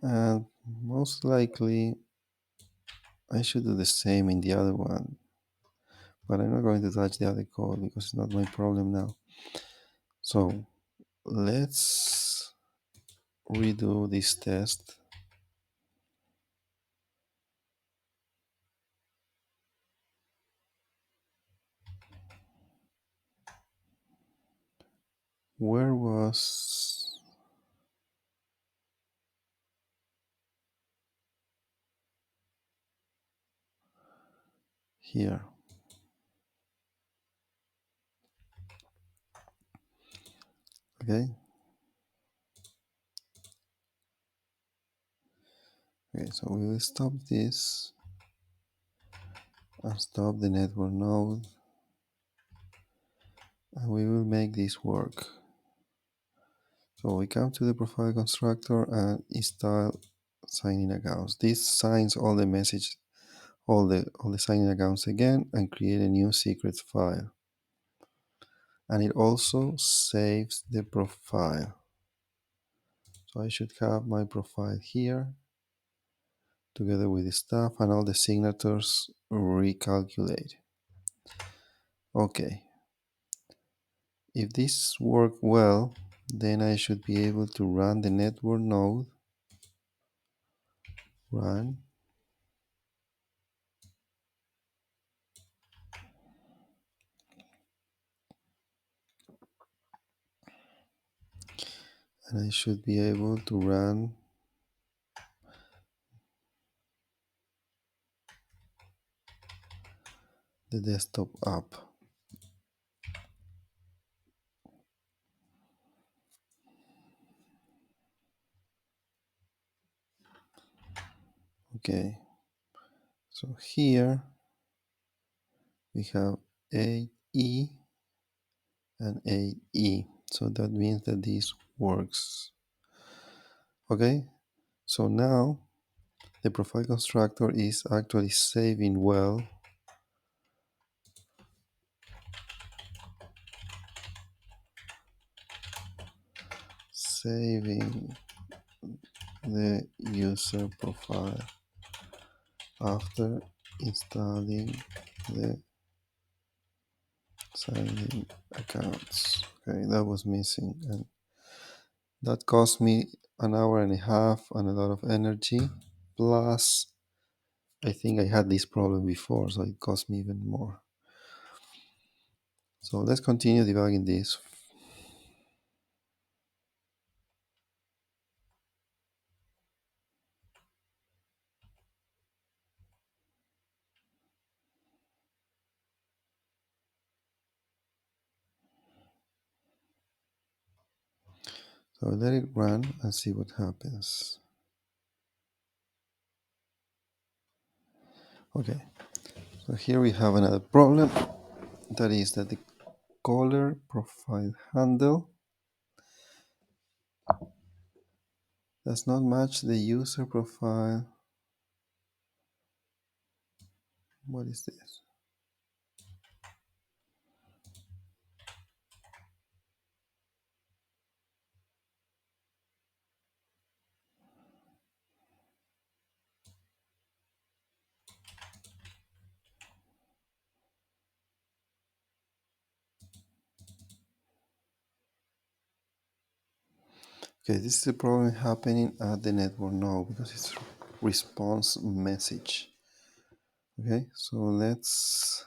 And most likely I should do the same in the other one, but I'm not going to touch the other code because it's not my problem now. So let's redo this test. Where was here? Okay. Okay, so we will stop this and stop the network node, and we will make this work. So we come to the profile constructor and install signing accounts. This signs all the message, all the signing accounts again, and create a new secrets file. And it also saves the profile. So I should have my profile here together with the stuff and all the signatures recalculate. Okay. If this worked well, then I should be able to run the network node. Run. And I should be able to run the desktop app. Okay. So here we have AE and AE. So that means that this works. Okay. So now the profile constructor is actually saving well. Saving the user profile after installing the signing accounts. Okay, that was missing, and that cost me an hour and a half and a lot of energy, plus I think I had this problem before, so it cost me even more. So let's continue debugging this. So let it run and see what happens. Okay, so here we have another problem. That is that the caller profile handle does not match the user profile. What is this? Okay, this is a problem happening at the network node because it's response message. Okay, so let's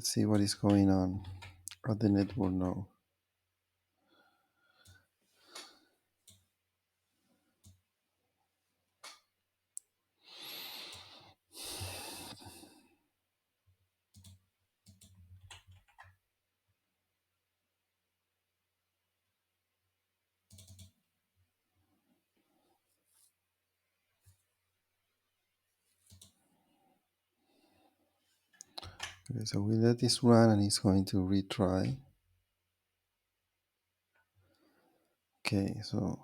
see what is going on at the network node. Okay, so we let this run and it's going to retry. Okay, so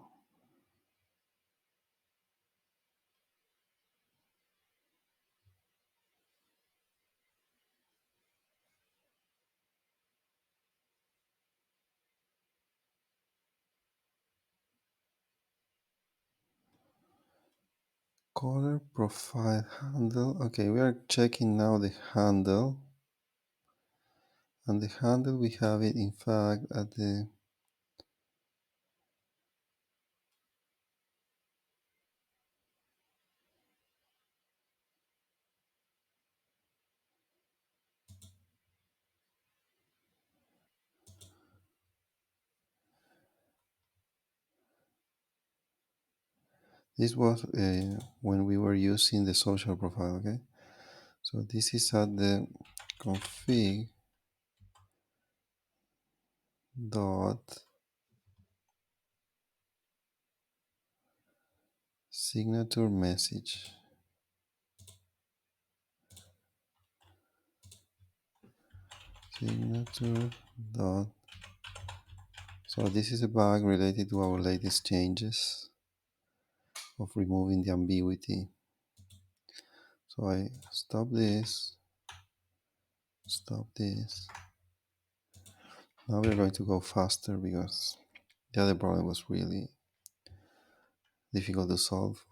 caller profile handle. Okay, we are checking now the handle. And the handle we have it in fact at the this was when we were using the social profile. Okay, so this is at the config dot signature message. Signature dot. So this is a bug related to our latest changes of removing the ambiguity. So I stop this. Now we're going to go faster because the other problem was really difficult to solve.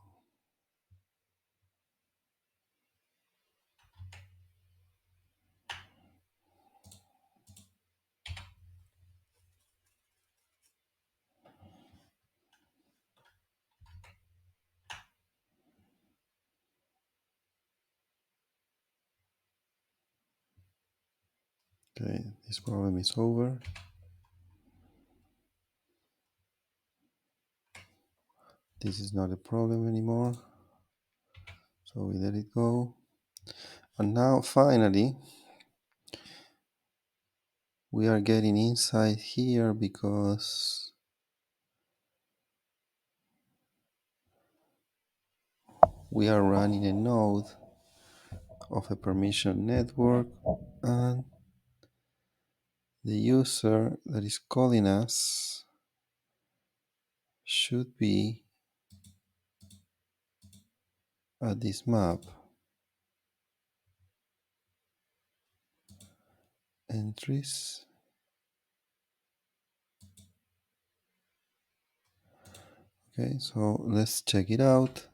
Okay, this problem is over. This is not a problem anymore. So we let it go. And now finally, we are getting inside here because we are running a node of a permission network, and the user that is calling us should be at this map. Entries. Okay, so let's check it out.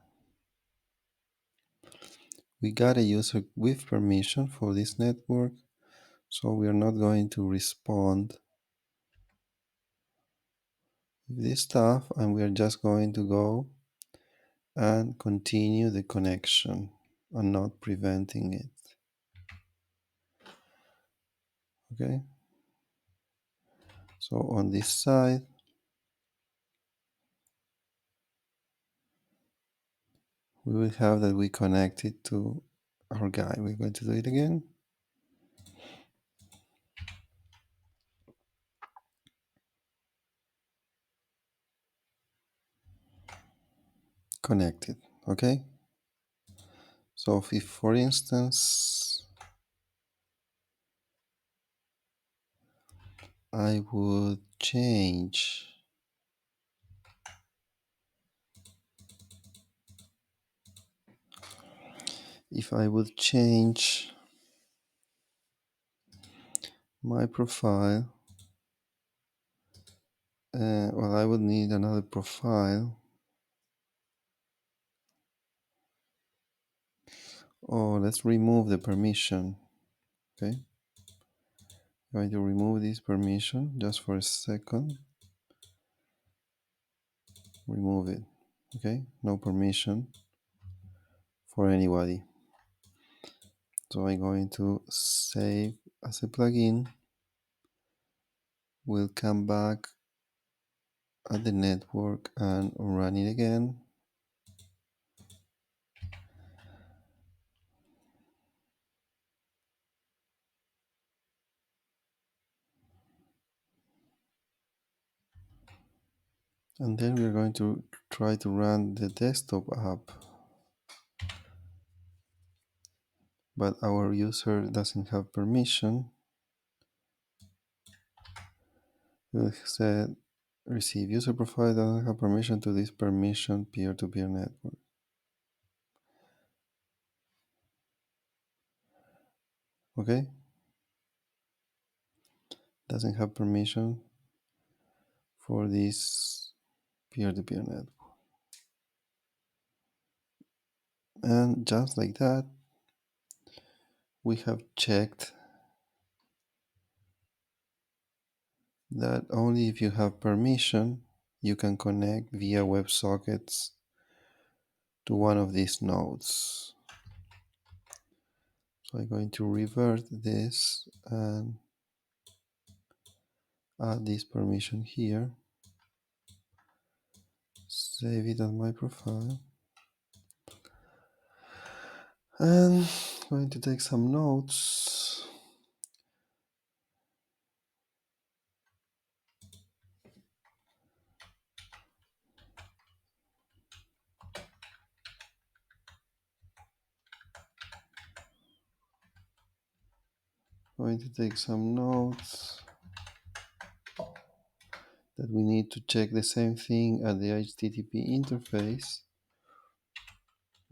We got a user with permission for this network, so we are not going to respond with this stuff, and we are just going to go and continue the connection and not preventing it. Okay, so on this side we will have that we connect it to our guy. We're going to do it again. Connected. Okay, so if for instance I would change, if I would change my profile, well, I would need another profile. Oh, let's remove the permission. Okay, I'm going to remove this permission just for a second. Remove it. Okay, no permission for anybody. So I'm going to save as a plugin. We'll come back at the network and run it again. And then we're going to try to run the desktop app, but our user doesn't have permission. We'll say receive user profile doesn't have permission to this permissioned peer-to-peer network. Okay, doesn't have permission for this peer-to-peer network. And just like that, we have checked that only if you have permission, you can connect via WebSockets to one of these nodes. So I'm going to revert this and add this permission here. Save it on my profile. And I'm going to take some notes. Going to take some notes that we need to check the same thing at the HTTP interface.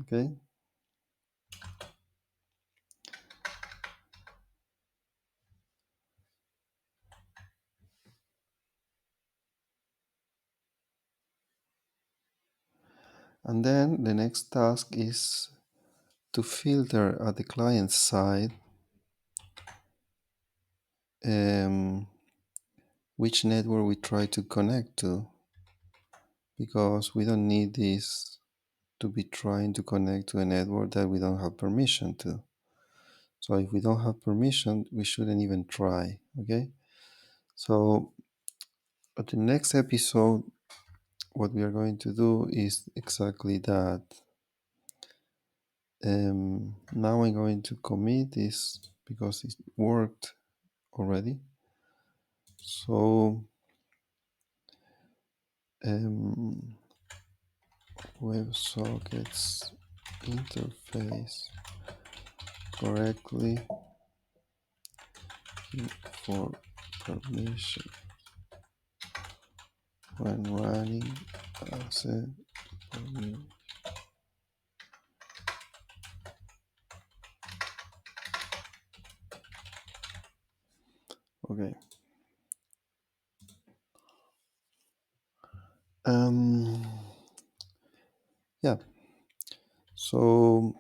Okay. And then the next task is to filter at the client side which network we try to connect to, because we don't need this to be trying to connect to a network that we don't have permission to. So if we don't have permission, we shouldn't even try. Okay, so at the next episode what we are going to do is exactly that. Now I'm going to commit this because it worked already. So WebSockets interface correctly for permission when running as a permission. Okay. Yeah. So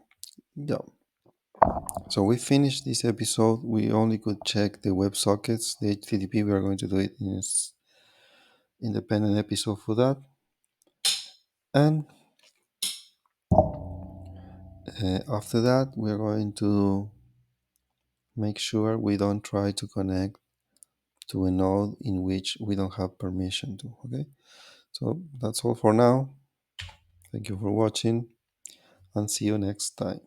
yeah. So we finished this episode. We only could check the WebSockets, the HTTP. We are going to do it in this independent episode for that. And After that, we're going to make sure we don't try to connect to a node in which we don't have permission to. Okay, so that's all for now. Thank you for watching and see you next time.